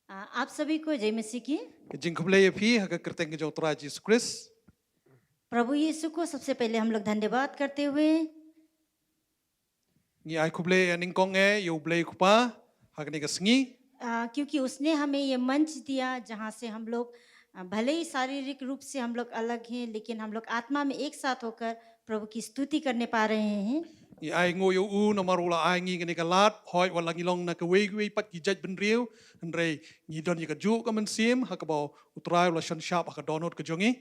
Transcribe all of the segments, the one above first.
आप सभी को जय मसीह की। Kajing kublay pi haga kerteng kajong trai Jesus Christ. प्रभु यीशु को सबसे पहले हम लोग धन्यवाद करते हुए Ni ai kublay aning kong yo blay kupa haga ni kasengi. क्योंकि उसने हमें ये मंच दिया जहाँ से हम लोग भले ही शारीरिक रूप से हम लोग अलग हैं, लेकिन हम लोग आत्मा में एक साथ होकर प्रभु की स्तुति करने पा रहे हैं। Ni ai ngo yo u na marula ai ngi kani kalat hoi walang ilong na kawei pat ki jaj ben riu andre ni don ka ju ka men sim haga bao utrai la shan shap haga donot ka jongi.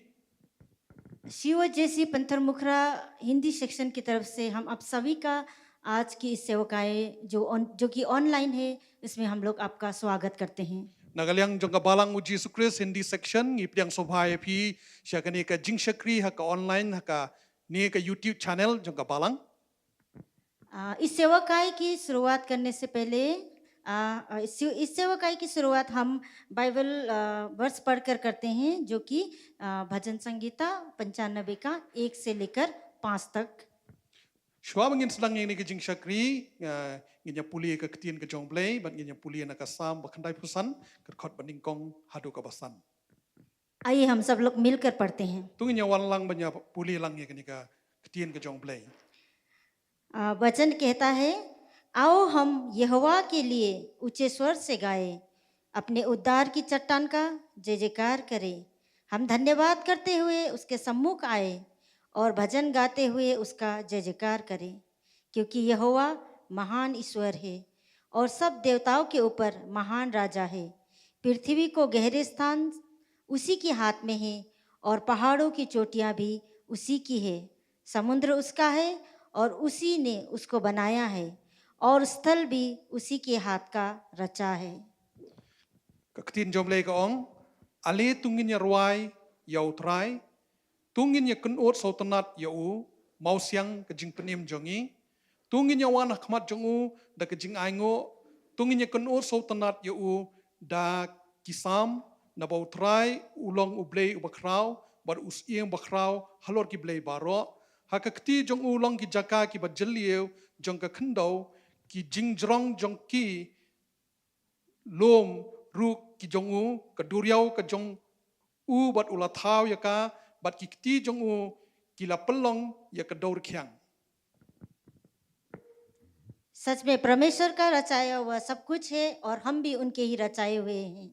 Shiv जैसी पंथर मुखरा हिंदी सेक्शन की तरफ से हम आप सभी का आज की इस सेवकाएं जो कि ऑनलाइन है, इसमें हम लोग आपका स्वागत करते हैं। Nagalyang jong ka balang u Jesus Christ hindi section ngi piang sobhai pi sya kani ka jing shakri haga online haga ni ka YouTube channel jong ka balang. इस सेवकाई की शुरुआत करने से पहले इस सेवकाई की शुरुआत हम बाइबल वर्स पढ़कर करते हैं, जो कि भजन संगीता 95 का 1 से लेकर 5 तक। Shwa bangin sedang ni ka jing shakri nginya puli ka ketien ka jong blay bat nginya puli na ka sam bakhandai pusan ka khot baning kong hadu ka basan. आइए हम सब लोग मिलकर पढ़ते हैं। Tu nginya wan lang banya puli lang ni ka ketien ka jong blay. वचन कहता है, आओ हम यहोवा के लिए ऊंचे स्वर से गाएं, अपने उद्धार की चट्टान का जय जयकार करें। हम धन्यवाद करते हुए उसके सम्मुख आए और भजन गाते हुए उसका जय जयकार करें, क्योंकि यहोवा महान ईश्वर है और सब देवताओं के ऊपर महान राजा है। पृथ्वी को गहरे स्थान उसी के हाथ में है और पहाड़ों की चोटियां भी उसी की है। समुद्र उसका है और उसी ने उसको बनाया है और स्थल भी उसी के हाथ का रचा है। Ka ketien jong blay ka ong ale tungin ya ruai yau trai tungin ya kunot sautanat yau mau siang ka jing penim jongi tungin ya wan khmat jongu da ka jing aingo tungin ya kunot sautanat yau da kisam na bau trai ulong ublay ubakrau bar usieng bakrau halor ki blay baro hakakti jong ulong ki jaka ki bajelieu jong ka khendau ki jingjrong jong ki lom ru ki jong u ka duriau ka jong u bat ula thau ya ka bat ki ti jong u ki la pelong ya ka daur khyang. सच में परमेश्वर का रचाया हुआ सब कुछ है और हम भी उनके ही रचाए हुए हैं।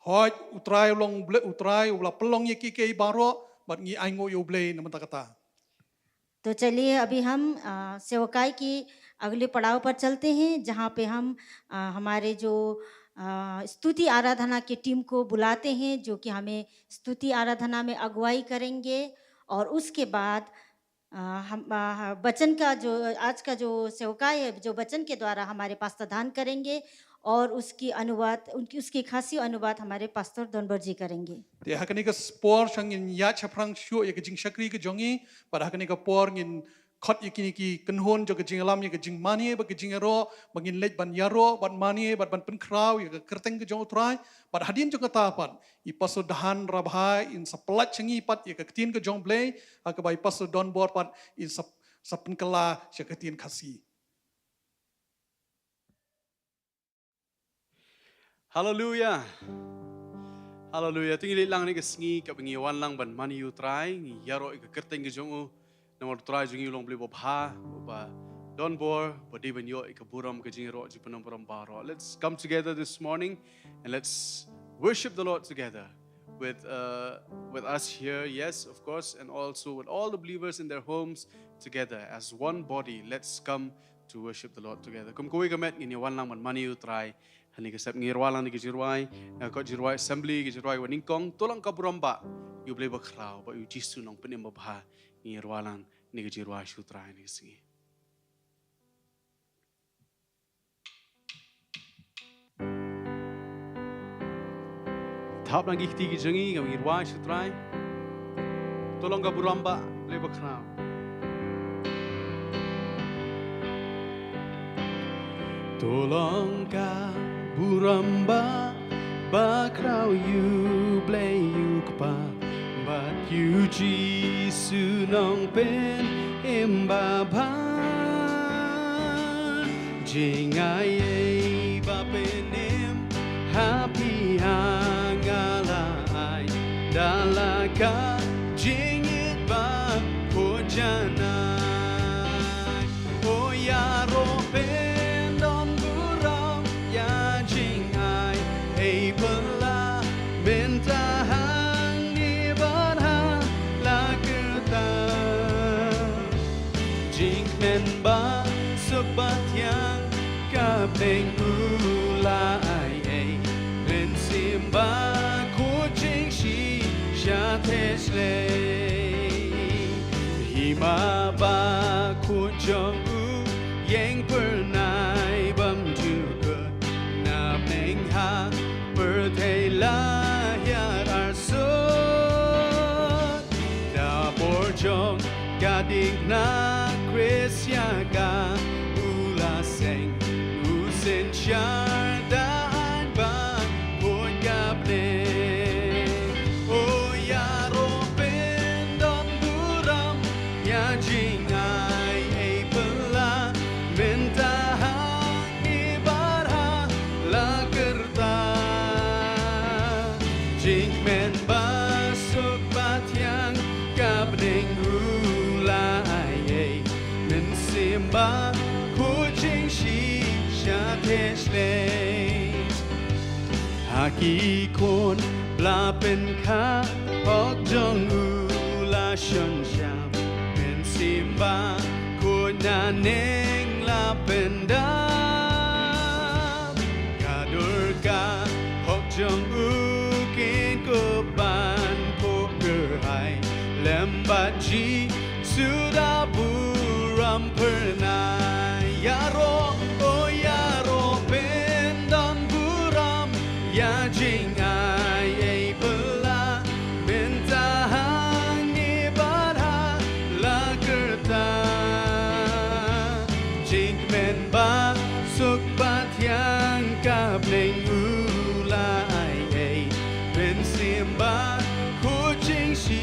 Hoi utrai long ble utrai ula pelong ya ki ke baro bat ngi aingo yo ble na mata kata. तो चलिए अभी हम सेवकाई की अगले पड़ाव पर चलते हैं, जहाँ पे हम हमारे जो स्तुति आराधना की टीम को बुलाते हैं, जो कि हमें स्तुति आराधना में अगुवाई करेंगे। और उसके बाद हम वचन का जो आज का जो सेवकाई है, जो वचन के द्वारा हमारे पास्टरदान करेंगे और उसकी खासी अनुवाद हमारे पास्टर दोनबर जी करेंगे। Te hakani ka spor sangin ya chaprang shu ya ka jing shakri ka jongi pada hakani ka por ngin khot yakini ki kenhon jo ka jing alam ya ka jing mani ba ka jing ro bangin lej ban yaro ban mani ban pen krau ya ka kerteng ka jong utrai pada hadin jo ka tapan I paso dahan rabhai in saplat changi pat ya ka ketien ka jong blay ka bai paso don bor pat in sapen kala sya ka tien khasi. Hallelujah. Hallelujah. Tinggi li lang ni ka sngi ka bingi wan lang ban mani yu try ngi yaro ka kerteng ka jongu namor try jongi long bli bobha ba don bor bodi ban yo ka buram ka jingi ro jipanam buram baro. Let's come together this morning and let's worship the Lord together with us here, yes, of course, and also with all the believers in their homes together as one body. Let's come to worship the Lord together. Kum kuwi kamet ngi wan lang ban mani yu try hani kasap ngirwalang ni kijirwai ko jirwai assembly kijirwai waningkong tulang kaburamba yu blay bakrao ba yu jisu nong penim babha ngirwalang ni kijirwai sutra ni singi thap lang gihti kijangi ngirwai sutra tulang kaburamba blay bakrao tulang ka buramba bakrau you blay you kpa but you jisu nong pen imbaba jingai ba penim happy Malaga jingit ba hujanai O ya ropen don buram ya jingai Ei pela bentahan di barha la kerta Jing men ba sebat yang kapeng ulai ei Ben simba kucing si Tesle Hima ba kujong u yang pernai bam juga na meng ha bertela ya arsot da borjong gading na kresia ga ula seng usen char daan ba pun gable Ba kucing si Tesle Haki kon blapen ka hok jong ula shon sham Ben simba kuna neng lapen dam Kadurka hok jong u kin ko ban ko gerhai lembat ji sudah buram pernah yaro oh yaro pendan buram ya jingai ei pela bentahan ni barha la kerta jing men ba suk bat yang kableng ulai ei ben simba kucing si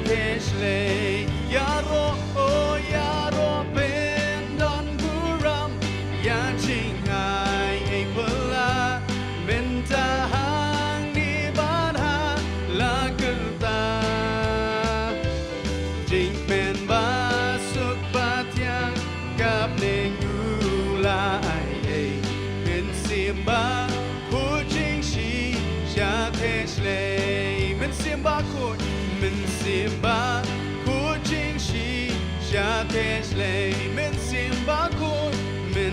Tesle yaro oh yaro pendan buram ya jingai ei pela bentahan di barha la kerta jing men ba suk bat yang kableng ulai ei ben simba kucing si Tesle men simba kucing si Tesle men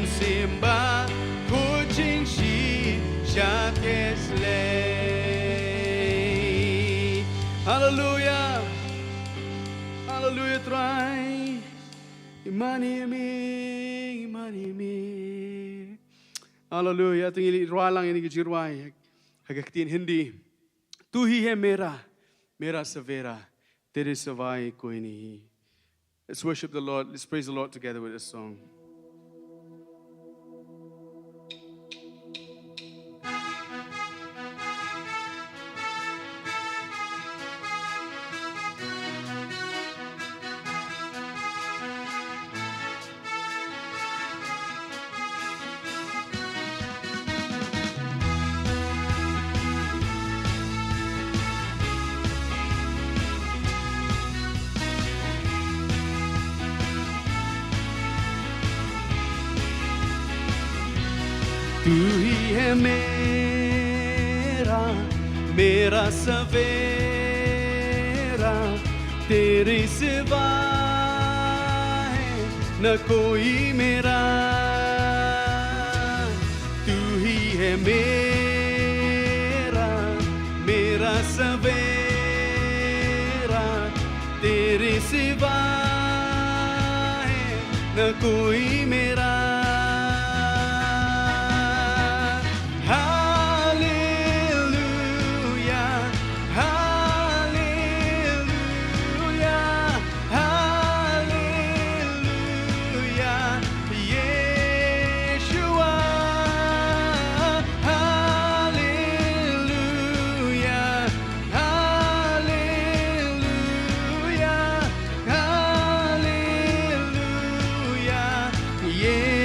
simba kucing si Tesle Hallelujah Hallelujah try imani mi Hallelujah tingili ralang ini kejirwai hagaktin Hindi tu hi hai mera savera tere savai koi nahi. Let's worship the Lord. Let's praise the Lord together with this song. तू ही है मेरा सवेरा तेरे सिवा है न कोई मेरा तू ही है मेरा सवेरा तेरे सिवा है न कोई मेरा Yeah.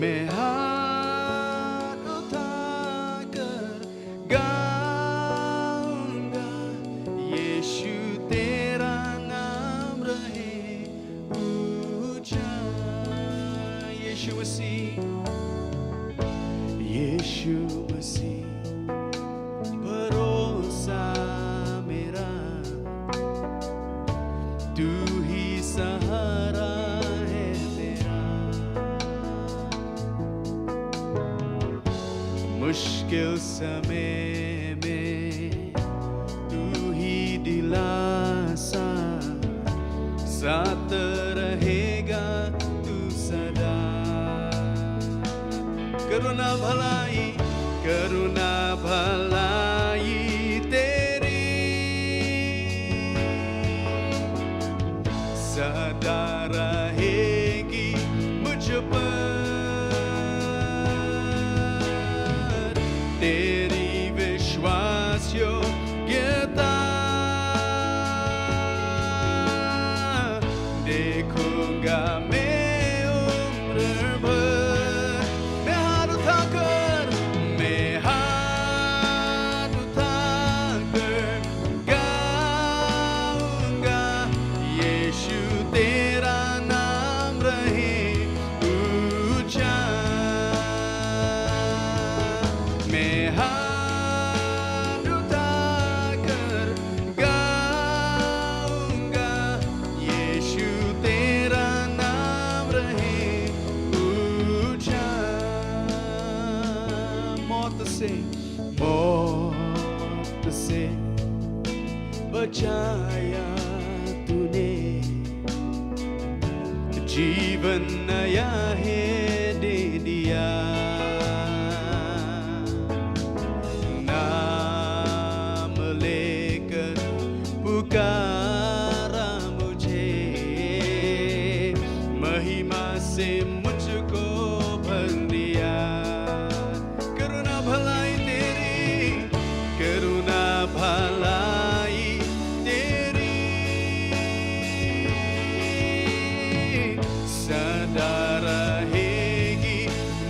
मैं हाथ उठाकर गाऊंगा, यीशु तेरा नाम रहे ऊंचा। यीशु मसीह, यीशु मसीह भरोसा मेरा, तू ही सहारा है तेरा। मुश्किल समय में तू ही दिलासा, साथ रहेगा तू सदा। करुणा भलाई, करुणा भलाई तेरी सदा रहेगी मुझ पर। तेरी विश्वास योग्यता देखूंगा मैं उम्र भर। मैं हाथ उठाकर गाऊंगा, यीशु तेरा नाम रहे ऊंचा। मैं हाथ उठाकर गाऊंगा, यीशु तेरा नाम रहे ऊंचा। मौत से बचाया तूने, जीवन नया है दे दिया। नाम लेकर पुकारा मुझे, महिमा से मुझको भर दिया। करुणा भलाई तेरी, करुणा भलाई तेरी सदा रहेगी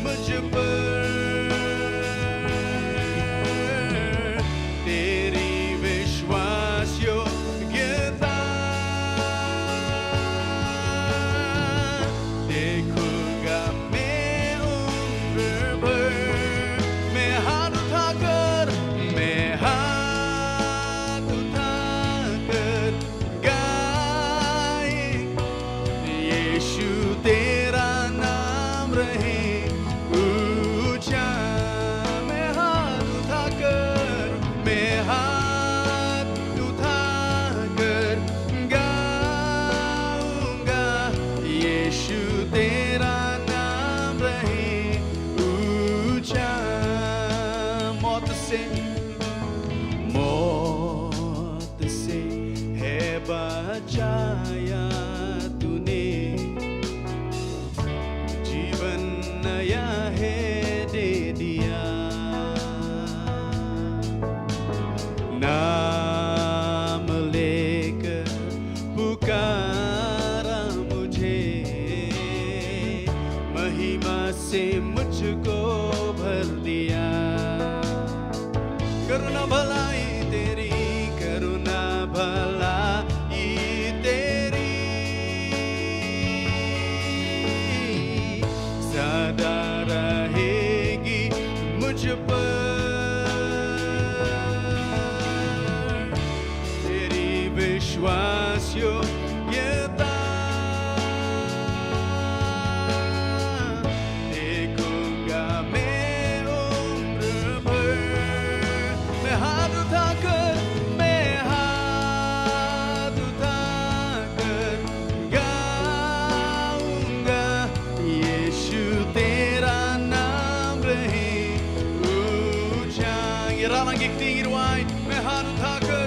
मुझ पर। तेरी विश्वास योग्यता देखूंगा मैं उम्र भर। मैं हाथ उठाकर गाए, यीशु तेरा नाम रहे ऊंचा। मैं हाथ उठाकर गाऊंगा, यीशु तेरा नाम रहे ऊंचा। मौत से है बचाया तूने, जीवन नया है दे दिया। नाम लेकर पुकारा मुझे, महिमा से मुझको भर दिया। करुणा भलाई तेरी, करुणा भलाई तेरी सदा रहेगी मुझ पर। तेरी विश्वास योग्यता देखूंगा मैं उम्र भर। मैं हाथ उठाकर गाऊंगा, यीशु तेरा नाम रहे ऊंचा। ये राना गिफ्टिंग इरवाइन। मैं हाथ उठाकर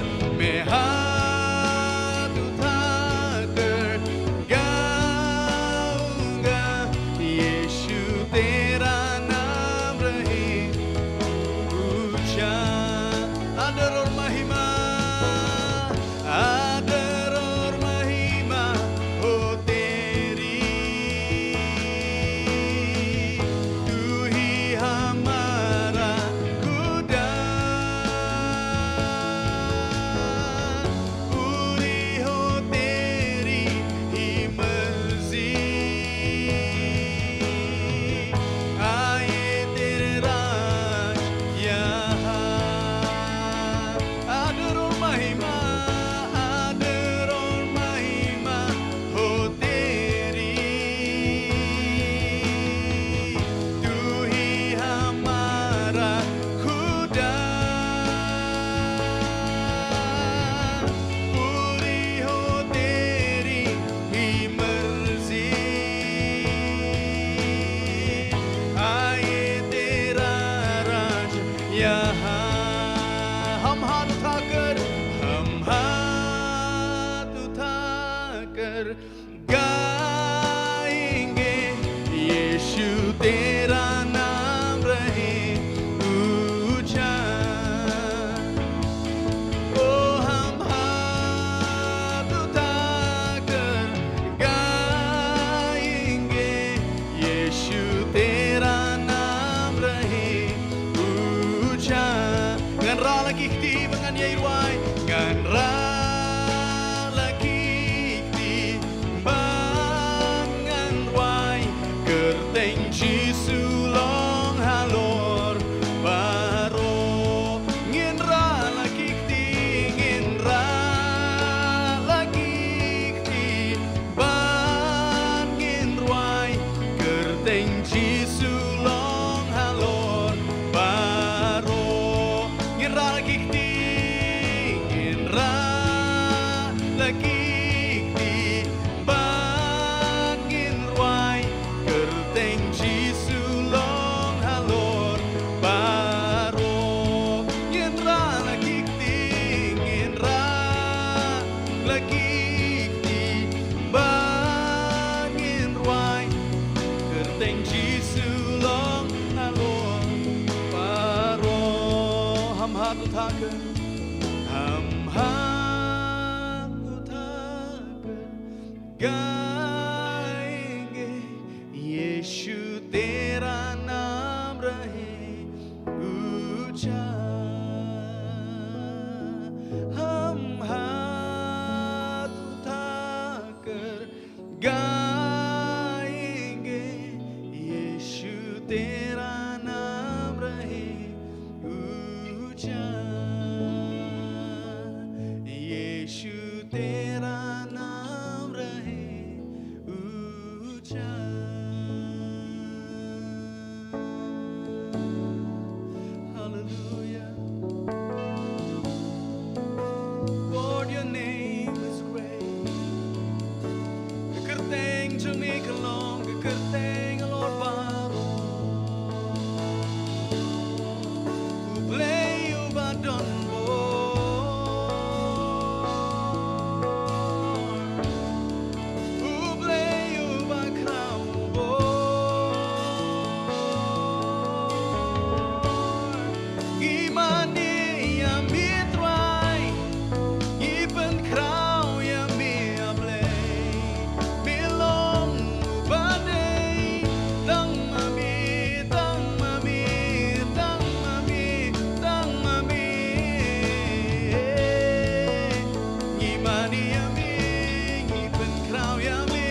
हाथ उठाकर हम हाथ उठाकर गाएंगे यीशु तेरा नाम रहे ऊंचा हम हाथ उठाकर गाएंगे यीशु तेरा नाम रहे ऊंचा यीशु तेरा नाम रहे ऊंचा Hallelujah. Lord, your name is great. Kerteng jumi kalong kerteng Lord baro. Ublay ubadon bo. Ublay ubakraw bo. Imani yamitway. Ipen kraw yami ablay. Milong ubadey. Dang mami, dang mami, dang mami, dang mami. Imani yami, ipen kraw yami.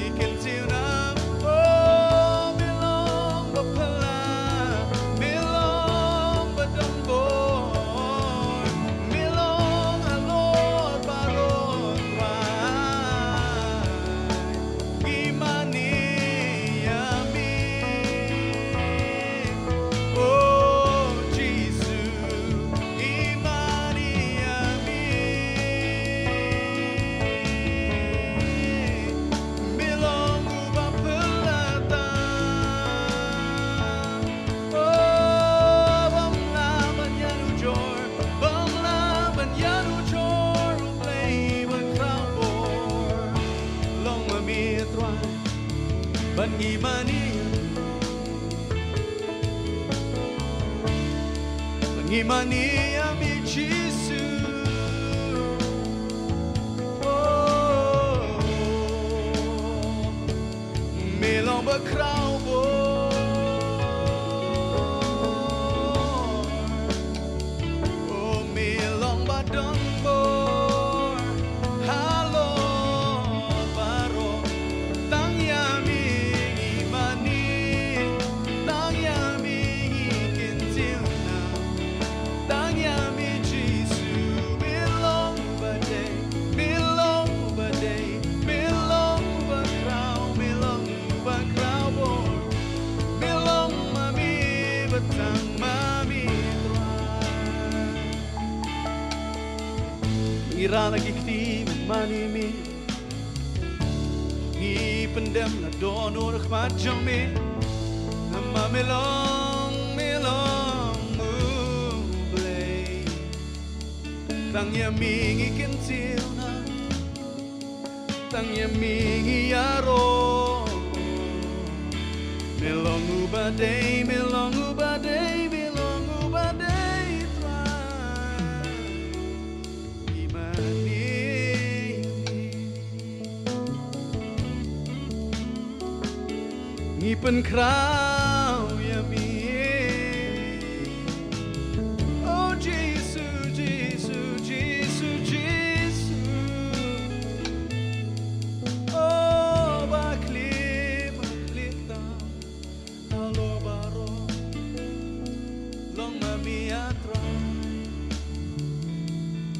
Iken tiunam, oh milong bapala, milong badambor, milong alor baron rai. Imani yami, oh Jesus, imani yami, milong ubapelata, oh bamlaban yanujor, bamlaban yanujor, ublay bagkrabor, long mamitray, ban imani. Imani yami Jesus, oh, milong bakraw bo, oh milong badong bo, halon baro, tang yami imani, tang yami ikintiuna. Tang yami Jesus, milong baday, milong baday, milong bakraw bo, milong mami batang mami try. Ngira lagi kti manimi, ipendem na donor khmajami, nama milong ublay. Tang yaming ikintil na, tang yaming iyaro. Milong ubaday, milong ubaday, milong ubaday try. Imani, ngipen kraw yami. Oh Jesus, Jesus, Jesus, Jesus. Oh bakli, bakli tam, halo baro, long mami atray,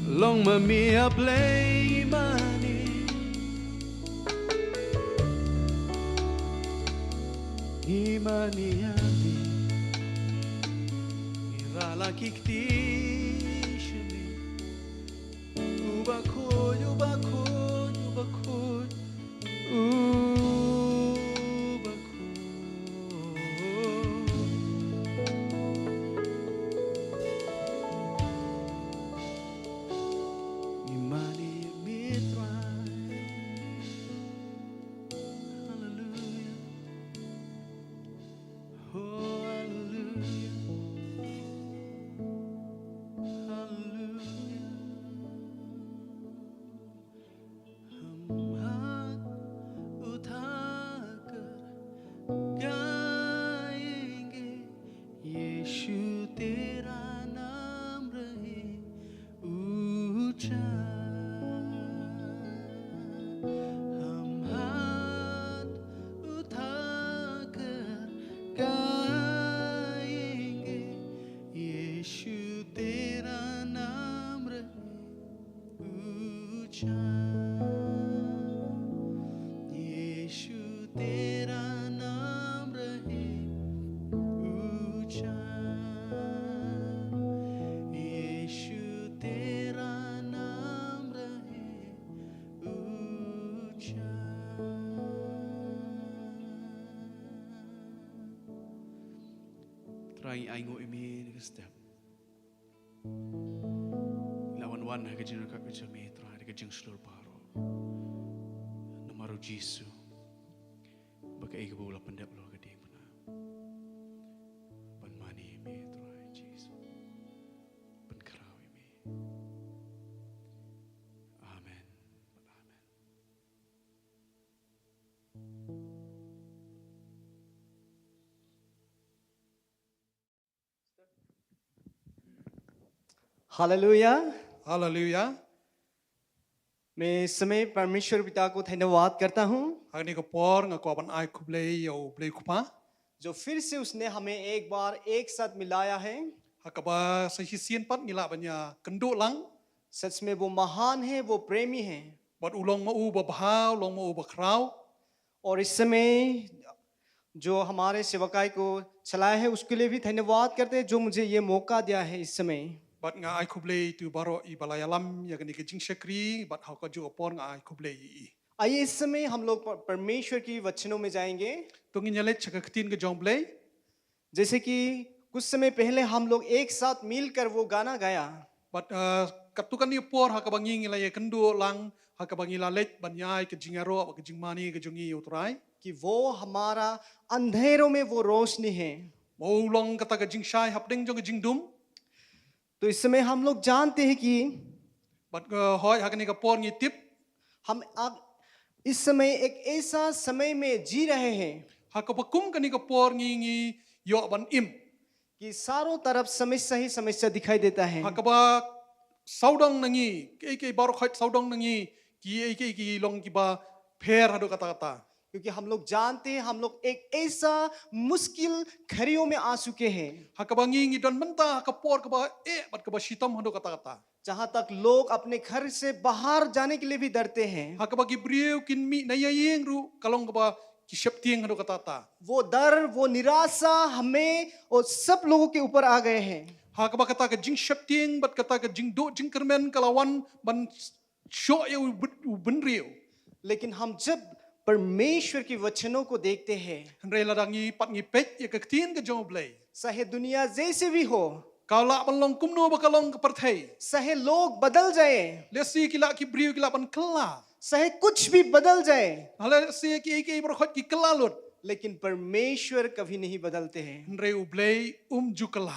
long mami ablay mani. Imani yami, irala kikti shemi, ubakoy, ubakoy, ubakoy, Imani mitray. Hallelujah. Oh, hallelujah. try aingo imi ni step lawan wan ha kajin ka kajami try ka jing slur paro namaru jisu baka ig bola pandap lo ka ding pana ban mani imi try jisu ban karau imi amen amen hallelujah Hallelujah. मैं इस समय परमेश्वर पिता को धन्यवाद करता हूँ Hagni ko por nga ko ban ai kublei yo blei kupa. जो फिर से उसने हमें एक बार एक साथ मिलाया है Hakaba sa hisien pat ngila banya kendo lang. सच में वो महान है वो प्रेमी है Bat ulong mau babhau, long mau bakrau. और इस समय जो हमारे सेवकाई को चलाया है उसके लिए भी धन्यवाद करते हैं जो मुझे ये मौका दिया है इस समय Bat nga ai kublei tu baro i balayalam ya gani ke jing shakri bat hau ka ju por nga ai kublei i. आइए इस समय हम लोग परमेश्वर की वचनों में जाएंगे Tungin yalet chakaktin ke jong blei. जैसे कि कुछ समय पहले हम लोग एक साथ मिलकर वो गाना गाया Bat katukan ni por hakabangi ngila ye kendo lang hakabangi lalet banyai ke jingaro ke jingmani ke jongi utrai. कि वो हमारा अंधेरों में वो रोशनी है Mau long kata ke jing shai hapding jong ke jing dum. तो इस समय हम लोग जानते हैं कि Bat hoi hakani ka por ngi tip. हम अब इस समय एक ऐसा समय में जी रहे हैं Hakapakum kani ka por ngi yo ban im. कि चारों तरफ समस्या ही समस्या दिखाई देता है Hakaba saudong nangi ke baru khait saudong nangi ki long ki ba pher hadu kata-kata. क्योंकि हम लोग जानते हैं हम लोग एक ऐसा मुश्किल घड़ियों में आ चुके हैं Hakabangi ngi don menta hakapor ka ba bat ka ba shitam hadu kata-kata. जहां तक लोग अपने घर से बाहर जाने के लिए भी डरते हैं Hakabagi brieu kin mi na yayeng ru kalong ka ba ki sheptieng hadu kata-kata. वो डर वो निराशा हमें और सब लोगों के ऊपर आ गए हैं Hakaba kata ka jing sheptieng bat kata ka jing do jing kermen kalawan ban syo ya ben riu. लेकिन हम जब परमेश्वर के वचनों को देखते हैं Henry ladangi pat ngi pet ya ka tin ka jong blei. चाहे दुनिया जैसे भी हो Kala ban long kumno ba kalong ka parthai. चाहे लोग बदल जाए Lesi kila ki briu kila ban kala. चाहे कुछ भी बदल जाए Hala se ki baru khot ki kalalut. लेकिन परमेश्वर कभी नहीं बदलते हैं Henry ublei jukala.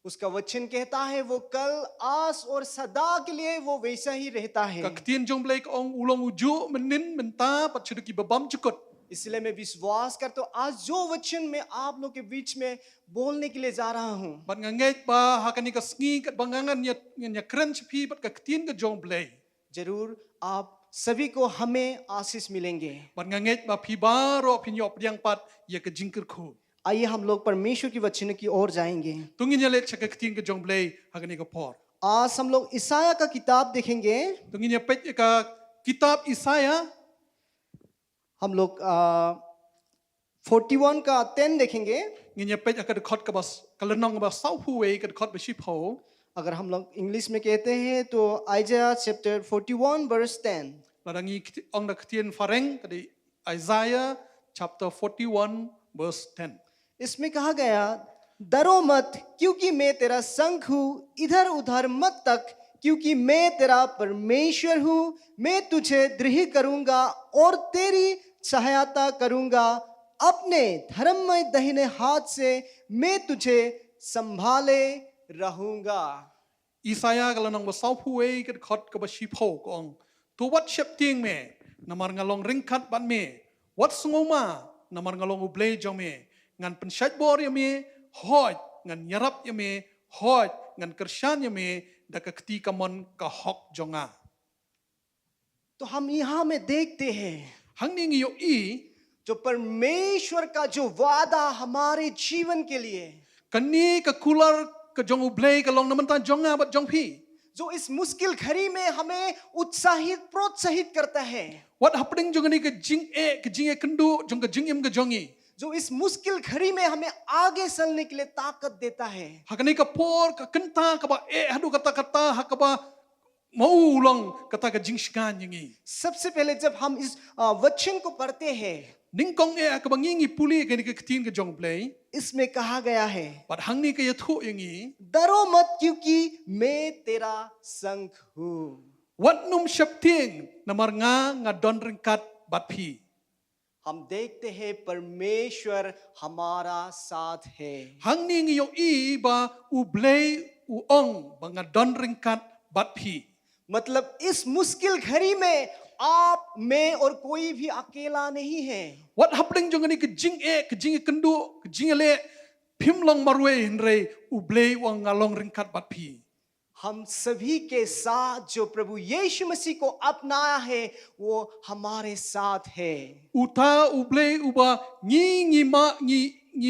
उसका वचन कहता है वो कल आज और सदा के लिए वो वैसा ही रहता है Ka ketin jong blei ka ong ulong uju menin menta pat chudu ki babam chukut. इसलिए मैं विश्वास करता हूँ आज जो वचन मैं आप लोग के बीच में बोलने के लिए जा रहा हूँ Bat nganget ba hakani ka sngi kat bangangan nya kren chpi bat ka ketin ka jong blei. जरूर आप सभी को हमें आशीष मिलेंगे Bat nganget ba phi baro phinyop diang pat ya ka jingkir khu. आइए हम लोग परमेश्वर की वचन की ओर जाएंगे Tungin yalet chaka ketin ka jong blei hakani ka por. आज हम लोग ईसाया का किताब देखेंगे Tungin ya pet ka kitab Isaya हम लोग 41 का 10 देखेंगे ngin ya pet ka khot ka bas kalenong ba sau huwe ka khot ba shipho. अगर हम लोग इंग्लिश में कहते हैं तो आइजाया चैप्टर 41 वर्स 10 Ladangi ong da ketin fareng kadi Isaiah chapter 41 verse 10. इसमें कहा गया डरो मत क्योंकि मैं तेरा संग हूँ इधर उधर मत तक क्योंकि मैं तेरा परमेश्वर हूँ मैं तुझे दृढ़ करूँगा और तेरी सहायता करूँगा अपने धर्ममय दाहिने हाथ से मैं तुझे संभाले रहूँगा Isaya kalenong ba sau huwe ka khot ka ba shipho ko ong. To what shep ting me namar ngalong ringkat ban me. What sungoma namar ngalong ublei jong me. Ngan pensat bor ya me hoj ngan nyarap ya me hoj ngan kershan ya me da ka kti kamon ka hok jonga. तो हम यहाँ में देखते हैं Hang ning yo I जो परमेश्वर का जो वादा हमारे जीवन के लिए kani ka kular ka jong ublei ka long naman ta jonga bat jong phi. जो इस मुश्किल घड़ी में हमें उत्साहित प्रोत्साहित करता है What happening jong ni ka jing e kendu jong ka jing im ka jongi. जो इस मुश्किल घड़ी में हमें आगे चलने के लिए ताकत देता है Hakani ka por ka kenta ka ba hadu kata-kata hakaba mau long kata ka jing shkan yangi. सबसे पहले जब हम इस वचन को पढ़ते हैं ningkong ka bangingi puli ka ni ka ketin ka jong play इसमें कहा गया है, but hang ni ka yathu yangi डरो मत क्योंकि मैं तेरा संग हूँ। wat num shapting namar nga don ringkat bat phi हम देखते हैं परमेश्वर हमारा साथ है। hang ni ngi yo i ba u blay u ong ba nga don ringkat bat phi मतलब इस मुश्किल घड़ी में आप, मैं और कोई भी अकेला नहीं है। wat hapling jong ni ka jing kendu ka jing le phim long marwe hinre u blay u nga long ringkat bat phi हम सभी के साथ जो प्रभु यीशु मसीह को अपनाया है वो हमारे साथ है। uta u blay u ba ngi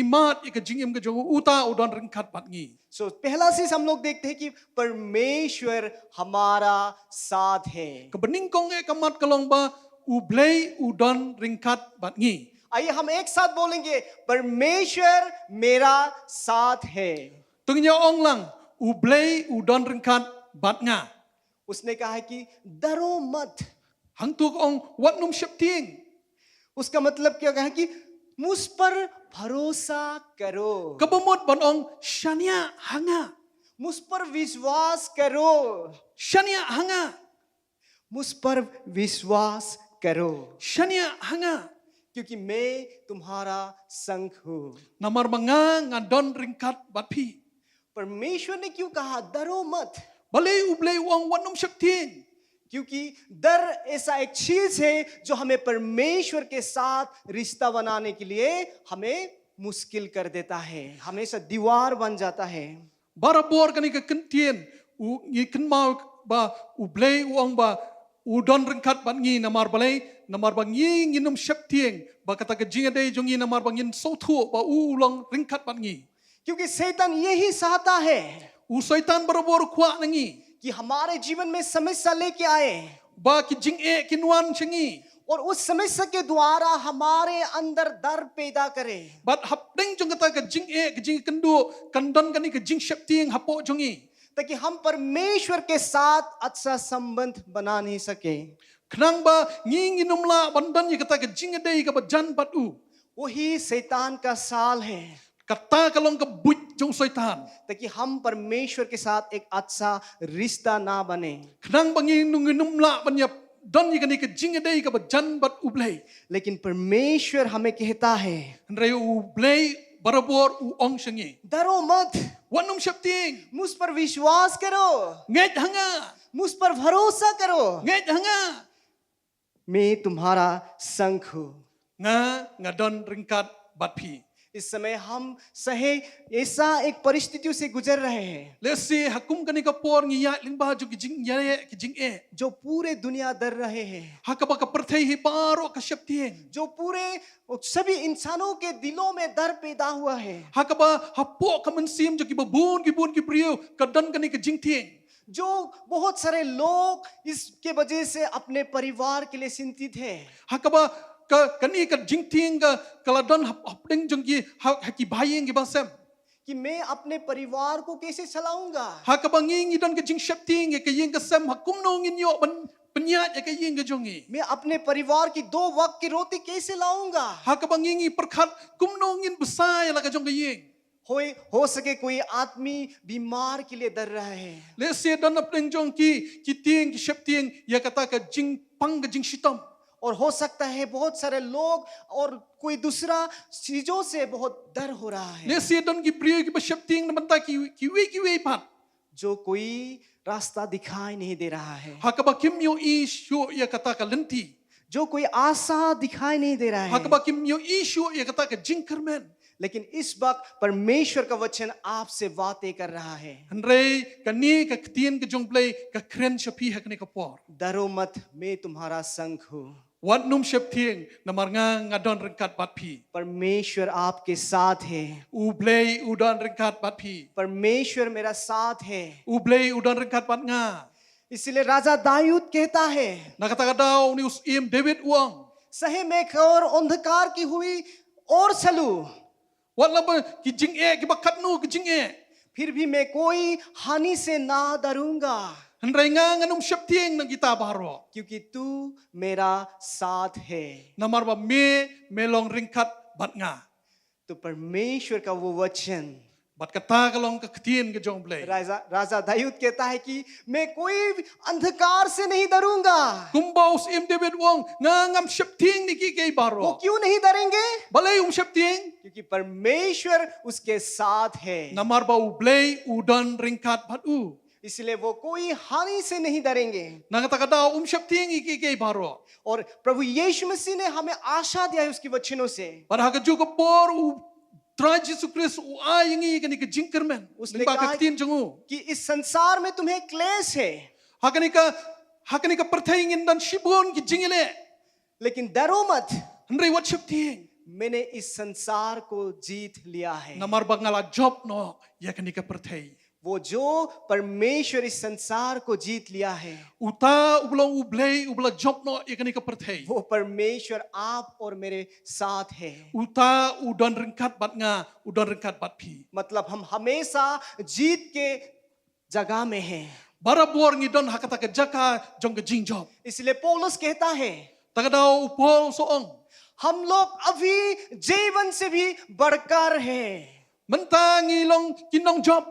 mat ka jing em ka jong uta u don ringkat bat ngi सो पहला चीज हम लोग देखते हैं कि परमेश्वर हमारा साथ है। kebening kong kamat kalong ba u blay u don ringkat bat ngi आइए हम एक साथ बोलेंगे, परमेश्वर मेरा साथ है। tungnya ong lang u blay u don ringkat bat nga उसने कहा है कि डरो मत। hang tu ong wat num shapting उसका मतलब क्या कहा कि मुझ पर भरोसा करो, kabamot ban ong shania hanga मुझ पर विश्वास करो, shania hanga मुझ पर विश्वास करो, shania hanga क्योंकि मैं तुम्हारा संग हूँ। namar manga nga don ringkat bat phi परमेश्वर ने क्यों कहा डरो मत? balay u blay ong wat num shapting क्योंकि डर ऐसा एक चीज है जो हमें परमेश्वर के साथ रिश्ता बनाने के लिए हमें मुश्किल कर देता है, हमेशा दीवार बन जाता है। barabor kani ka kentien u ngi ken mau ba u blay u ong ba u don ringkat bat ngi namar balay namar ba ngi num shapting ba kata ka jing dei jongi namar ba ngin so thu ba u long ringkat bat ngi क्योंकि शैतान यही चाहता है u soitan barabor khwa nangi कि हमारे जीवन में समस्या लेके आए ba ki jing kinwan chengi और उस समस्या के द्वारा हमारे अंदर डर पैदा करे, bat hapding jong kata ka jing kendu kandon kani ka jing shapting hapo jongi ताकि हम परमेश्वर के साथ अच्छा संबंध बना नहीं सके। khnang ba ngi numla bandan ye kata ka jing dei ka ba jan bat u वही शैतान का साल है kata kalong ka buit jong soitan ताकि हम परमेश्वर के साथ एक अच्छा रिश्ता ना बने। khnang ba ngi numla ban ya don ye kani ka jing dei ka ba jan bat u blay लेकिन परमेश्वर हमें कहता है Andre u blay barabor u ong shengi डरो मत, wanum shapting मुझ पर विश्वास करो, nget hanga मुझ पर भरोसा करो, nget hanga मैं तुम्हारा संग हूँ। nga don ringkat bat phi इस समय हम सहे ऐसा एक परिस्थितियों से गुजर रहे हैं let's say hakum kani ka por ngi ya lingba ju ki jing ya ki jing जो पूरे दुनिया डर रहे हैं, hakaba ka perthai hi paro ka shapting जो पूरे सभी इंसानों के दिलों में डर पैदा हुआ है, hakaba hapo ka mansim ju ki babun ki priyo ka don kani ka jing ting जो बहुत सारे लोग इसके वजह से अपने परिवार के लिए चिंतित हैं। hakaba ka kani ka jing ting ka kaladon hapding jong ki haki bhayeng ki basem कि मैं अपने परिवार को कैसे चलाऊंगा, hakaba ngi don ka jing shapting ka yeng ka sem hakum no ngin yo ban penyat ka yeng ka jongi मैं अपने परिवार की 2 वक्त की रोटी कैसे लाऊंगा। hakaba ngi perkhat kum no ngin besai la ka jong ka yeng हो सके कोई आदमी बीमार के लिए डर रहा है, let's say don apding jong ki ting ki shapting ya kata ka jing pang ka jing shitam और हो सकता है बहुत सारे लोग और कोई दूसरा चीजों से बहुत डर हो रहा है, let's say don ki priyo ki shapting na banta ki we pat जो कोई रास्ता दिखाई नहीं दे रहा है, hakaba kim yo issue ya kata ka lenti जो कोई आशा दिखाई नहीं दे रहा है। hakaba kim yo issue ya kata ka jing kermen लेकिन इस वक्त परमेश्वर का वचन आपसे बातें कर रहा है, Henry kani ka ktien ka jong play ka kren shapi hakne ka por डरो मत, मैं तुम्हारा संग हूँ। wat num shapting na marnga don ringkat bat phi परमेश्वर आपके साथ है, u blay u don ringkat bat phi परमेश्वर मेरा साथ है। u blay u don ringkat bat nga इसलिए राजा दाऊद कहता है, na kata ka daw ni usim David uang सहे मैं घोर अंधकार की हुई और चलूं, wat la ki jing ki bakat nu ki jing फिर भी मैं कोई हानि से ना डरूंगा। Henry nga nganum syaptieng nang kita baro. क्योंकि तू मेरा साथ है। Namar ba melong ringkat bat nga. तो परमेश्वर का वो वचन Bat kata kalong kaktin ke jong blay. राजा दाऊद कहता है कि मैं कोई अंधकार से नहीं डरूंगा। Kumbaus im David wong nga ngam syaptieng ni ki kay वो baro. क्यों नहीं डरेंगे? Balay syaptieng. क्योंकि परमेश्वर उसके साथ है, Namar ba ublay udan ringkat bat u. इसलिए वो कोई हानि से नहीं डरेंगे। Nangatakadaw syaptieng iki kay baro. और प्रभु यीशु मसीह ने हमें आशा दिया है उसके वचनों से। Para hagaju por u try Jesus Christ u ayingi kani ke jingkermen. उसने Ba कहा kaktin jongu. कि इस संसार में तुम्हें क्लेश है, Hakani ka pertayingin dan shibon ki jingile. लेकिन डरो मत, Henry wat syaptieng. मैंने इस संसार को जीत लिया है। Namar bangala job no yakani ka pertay. वो जो परमेश्वर इस संसार को जीत लिया है, Uta ublong ublay ubla job no yakani ka pertay. वो परमेश्वर आप और मेरे साथ है। Uta udan ringkat bat nga udan ringkat bat pi. मतलब हम हमेशा जीत के जगह में हैं। Barabor ngidon hakata ka jaka jong ka jing job. इसलिए पौलुस कहता है, Tagadaw upol soong. हम लोग अभी जीवन से भी बढ़कर हैं, Mentang ilong kinong job.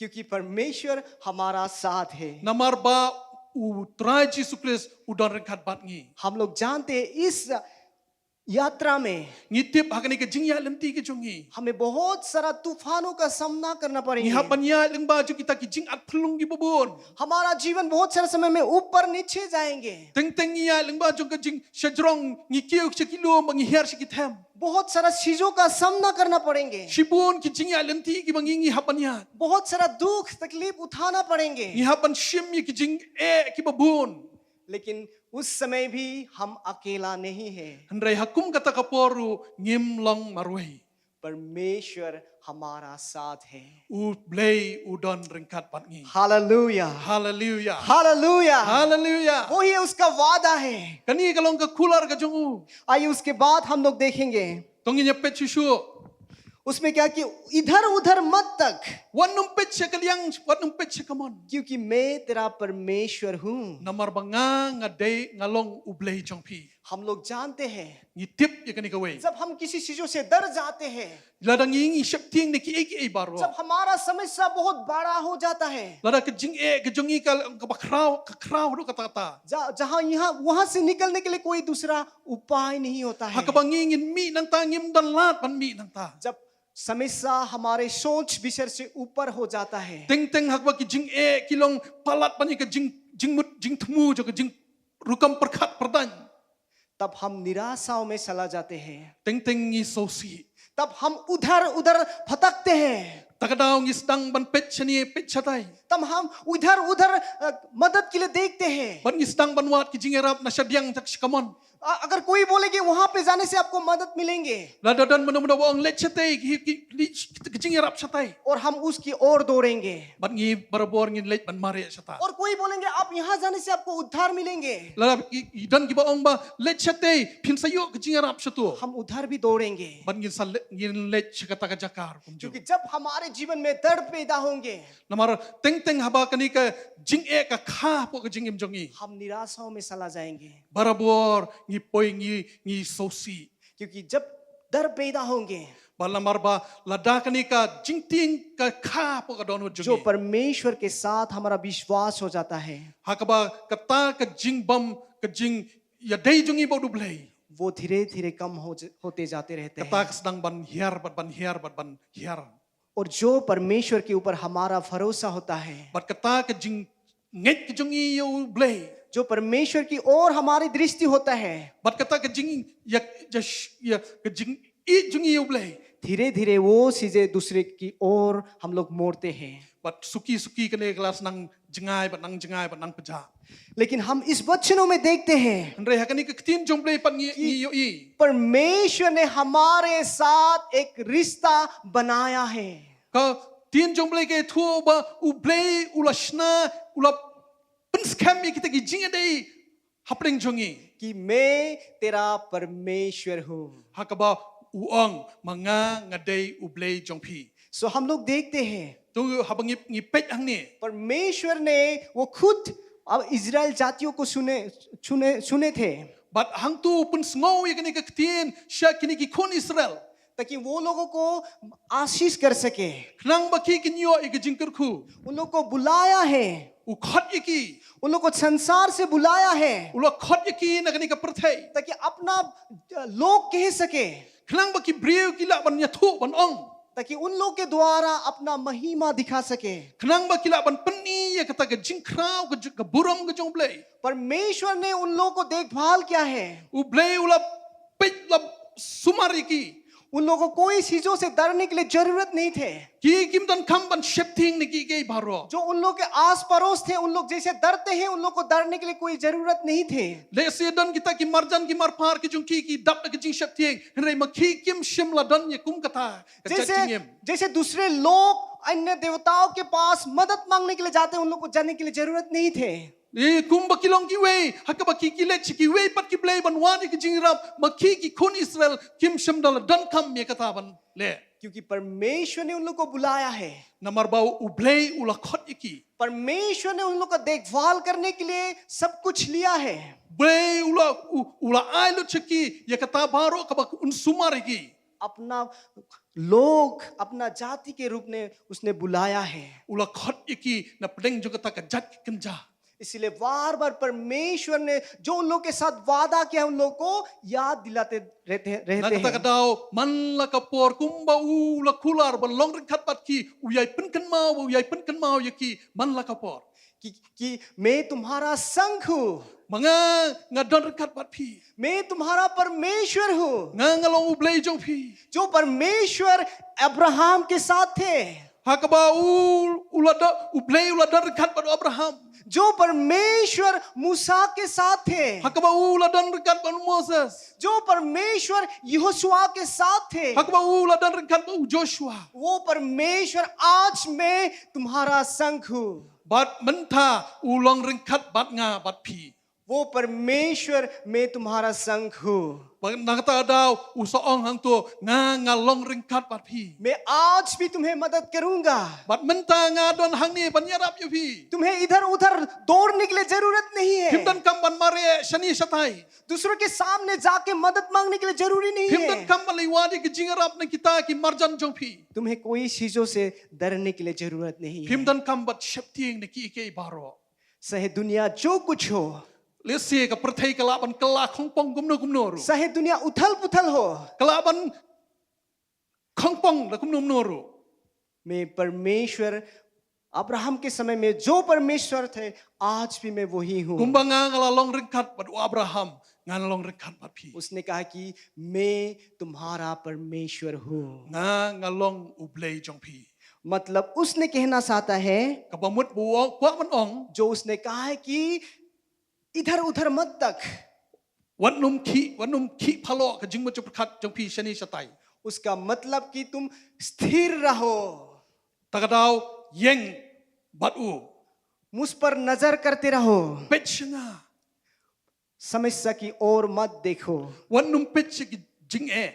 क्योंकि परमेश्वर हमारा साथ है। Namar ba utray Jesus Christ udan ringkat bat ngi. हम लोग जानते हैं इस यात्रा में Ngitip hakani ka jingya lemti ke jongi. हमें बहुत सारा तूफानों का सामना करना पड़ेगा। Ngihapanya lengba jo kita ki jing at pelung gi bobon. हमारा जीवन बहुत सारे समय में ऊपर नीचे जाएंगे, Teng teng iya lengba jo ka jing shajrong ngikiu sekilo mangiher sekitem. बहुत सारा चीजों का सामना करना पड़ेंगे, Shibun ki jingya lemti ki bangi ngihapanya. बहुत सारा दुख तकलीफ उठाना पड़ेंगे। Ngihapan shim ki jing ki babon. लेकिन उस समय भी हम अकेला नहीं है, Hendrai hakum kata kaporu ngim long marwai. परमेश्वर हमारा साथ है। U blay udon ringkat bat ngi. Hallelujah, Hallelujah. Hallelujah. Hallelujah. वो ही उसका वादा है। Kani kalong ka kular ka jongu. आइए उसके बाद हम लोग देखेंगे Tongi nyepet susu. उसमें क्या कि इधर उधर मत तक, Wan numpet siya kalyang, wan numpet siya kamon. क्योंकि मैं तेरा परमेश्वर हूँ। Namar banga ngaday ngalong ublay jong pi. हम लोग जानते हैं Ngitip ya kani kaway. जब हम किसी चीजों से डर जाते हैं, Ladang ingi syapting ni ki ei baro. जब हमारा समस्या बहुत बड़ा हो जाता है, Lada ke jing ke jongi ka kakraw do kata kata. जहाँ यहाँ वहां से निकलने के लिए कोई दूसरा उपाय नहीं होता है। Hakabangingin mi nang ta ngim dan lat pan mi nang ta. जब समस्या हमारे सोच विचार से ऊपर हो जाता है, Teng teng hakba ki jing kilong palat pani ka jing mut jing temu jo ka jing rukam perkat perdan. तब हम निराशाओं में चला जाते हैं, Teng teng ngi sosi. तब हम उधर उधर भटकते हैं, Takadaw ngi sedang ban pet chani pet chatai. तब हम उधर उधर मदद के लिए देखते हैं। Ban ngi sedang ban wat ki jing erap na syadyang tak sikamon. अगर कोई बोले कि वहां पे जाने से आपको मदद मिलेंगे, Lada dan mena-mena wong let chatai ki jing erap chatai. और हम उसकी ओर दौड़ेंगे। Ban ngi barabor ngi let ban mare chata. और कोई बोलेंगे आप यहाँ जाने से आपको उद्धार मिलेंगे, Lada idan ki ba ong ba let chatai pin sayo ki jing erap chatu. हम उधर भी दौड़ेंगे। Ban ngi sal ngi let chakata ka jakar kumju. क्योंकि जब हमारे जीवन में दर्द पैदा होंगे, Namar teng teng haba kani ka jing ka kha po ka jing im jongi. हम निराशाओं में चला जाएंगे। Barabor ngi poi ngi sosi. क्योंकि जब दर्द पैदा होंगे, Balamar ba lada kani ka jing ting ka kha po ka don जो jongi. परमेश्वर के साथ हमारा विश्वास हो जाता है, Hakaba kata ka jing bam ka jing ya dei jongi bo dublay. वो धीरे धीरे कम होते जाते रहते हैं। Kata ka sedang ban hiar. और जो परमेश्वर के ऊपर हमारा भरोसा होता है, Bat kata ka jing nget ka jongi yo blay. जो परमेश्वर की ओर हमारी दृष्टि होता है, Bat kata ka jing ya ka jing i jongi yo blay. धीरे धीरे वो चीजें दूसरे की ओर हम लोग मोड़ते हैं। Bat suki kane kelas nang jengai bat nang peja. लेकिन हम इस वचनों में देखते हैं Andre hakani ka ketin jomblay pan ngi yo i. परमेश्वर ने हमारे साथ एक रिश्ता बनाया है। Ka tin jomblay ke thu ba ublay ulashna ula penskam kita ki jing dei hapring jongi. कि मैं तेरा परमेश्वर हूँ। Hakaba uang manga ngadei ublay jongpi. सो हम लोग देखते हैं tu habangip ngipet hang ni. परमेश्वर ने वो खुद अब इजराइल जातियों को सुने थे But hang tu pun sngau ya kini kaktin sya kini ki kon Israel. ताकि वो लोगों को आशीष कर सके। Knang baki kinyo ika jingkar ku. उन लोगों को बुलाया है, U khot yaki. उन लोगों को संसार से बुलाया है Ula khot yaki na kini ka perthai. ताकि अपना लोग कह सके, Knang baki brieu kila ban nyathu ban ong. ताकि उन लोग के द्वारा अपना महिमा दिखा सके। Knang baki la ban peni ya kata ka jingkrau ka buram ka jong blai. परमेश्वर ने उन लोगों को देखभाल किया है, U blai ula pet la sumari ki. उन लोगों को कोई चीजों से डरने के लिए जरूरत नहीं थे। Ki kim dan kam ban shepting ni ki ke baro. जो उन लोग के आस पड़ोस थे, उन लोग जैसे डरते हैं, उन लोग को डरने के लिए कोई जरूरत नहीं थे। Le se dan kita ki marjan ki marpar ki jong ki dap ki jing shepting. Henry makhi kim shim la dan ye kum kata. जैसे दूसरे लोग अन्य देवताओं के पास मदद मांगने के लिए जाते हैं, उन लोग को जाने के लिए जरूरत नहीं थे। E kum bakilong ki wei hakaba ki kilet ki wei pat ki play ban wani ki jingrap makhi ki kun Israel kim shim dal dan kam ye kata ban le क्योंकि परमेश्वर ने उन लोग को बुलाया है, namar bau u blay ula khot ki परमेश्वर ने उन लोग का देखभाल करने के लिए सब कुछ लिया है। blay ula ai lu chiki ye kata baro kabak un sumar ki अपना लोग, अपना जाति के रूप में उसने बुलाया है। ula khot ki na pedeng jo kata ka jat ki kenja इसीलिए बार बार परमेश्वर ने जो उन लोग के साथ वादा किया, उन लोग को याद दिलाते रहते na kata हैं। kadau man la kapor kumba ula kular ban long ring khat pat ki uyai pen kan mau ye ki man la kapor कि मैं तुम्हारा संग हूँ, manga ngadon ring khat pat phi मैं तुम्हारा परमेश्वर हूँ। ngalong u blay jong phi जो परमेश्वर अब्राहम के साथ थे, hakaba u blay ula dan ring khat pat Abraham जो परमेश्वर मूसा के साथ थे, hakaba ula dan ring khat pat Moses जो परमेश्वर यहोशुआ के साथ थे, hakaba ula dan ring khat pat Joshua वो परमेश्वर आज मैं तुम्हारा संग हूँ। bat mentha ulong ring khat bat nga bat phi वो परमेश्वर मैं तुम्हारा संग हूँ। nangata daw usaong hang tu nga long ring khat bat phi मैं आज भी तुम्हें मदद करूंगा। bat mentha nga don hang ni ban yarap yu phi तुम्हें इधर उधर दौड़ने के लिए जरूरत नहीं है, himdan kam ban mare shani satai दूसरों के सामने जाके मदद मांगने के लिए जरूरी नहीं himdan है। kam ban liwadi ki jingarap na kita ki marjan jong phi तुम्हें कोई चीजों से डरने के लिए जरूरत नहीं है। himdan kam bat shepting ni ki ke baro चाहे दुनिया जो कुछ हो, lesi ka perthai kala ban kala khongpong gumno ru चाहे दुनिया उथल पुथल हो, kala ban khongpong la gumno ru मैं परमेश्वर अब्राहम के समय में जो परमेश्वर थे, आज भी मैं वही हूँ। kumbanga ngala long ring khat bat Abraham nga long ring khat bat phi उसने कहा कि मैं तुम्हारा परमेश्वर हूँ। nga long ublay jong phi मतलब उसने कहना चाहता है, kabamut buong kwa man ong जो उसने कहा है कि इधर उधर मत तक, wanum ki phalo ka jingma chup khat jong phi shani satai उसका मतलब कि तुम स्थिर रहो, takadaw yeng bat u मुझ पर नजर करते रहो, pet shanga समस्या की ओर मत देखो, wanum pet ki jing e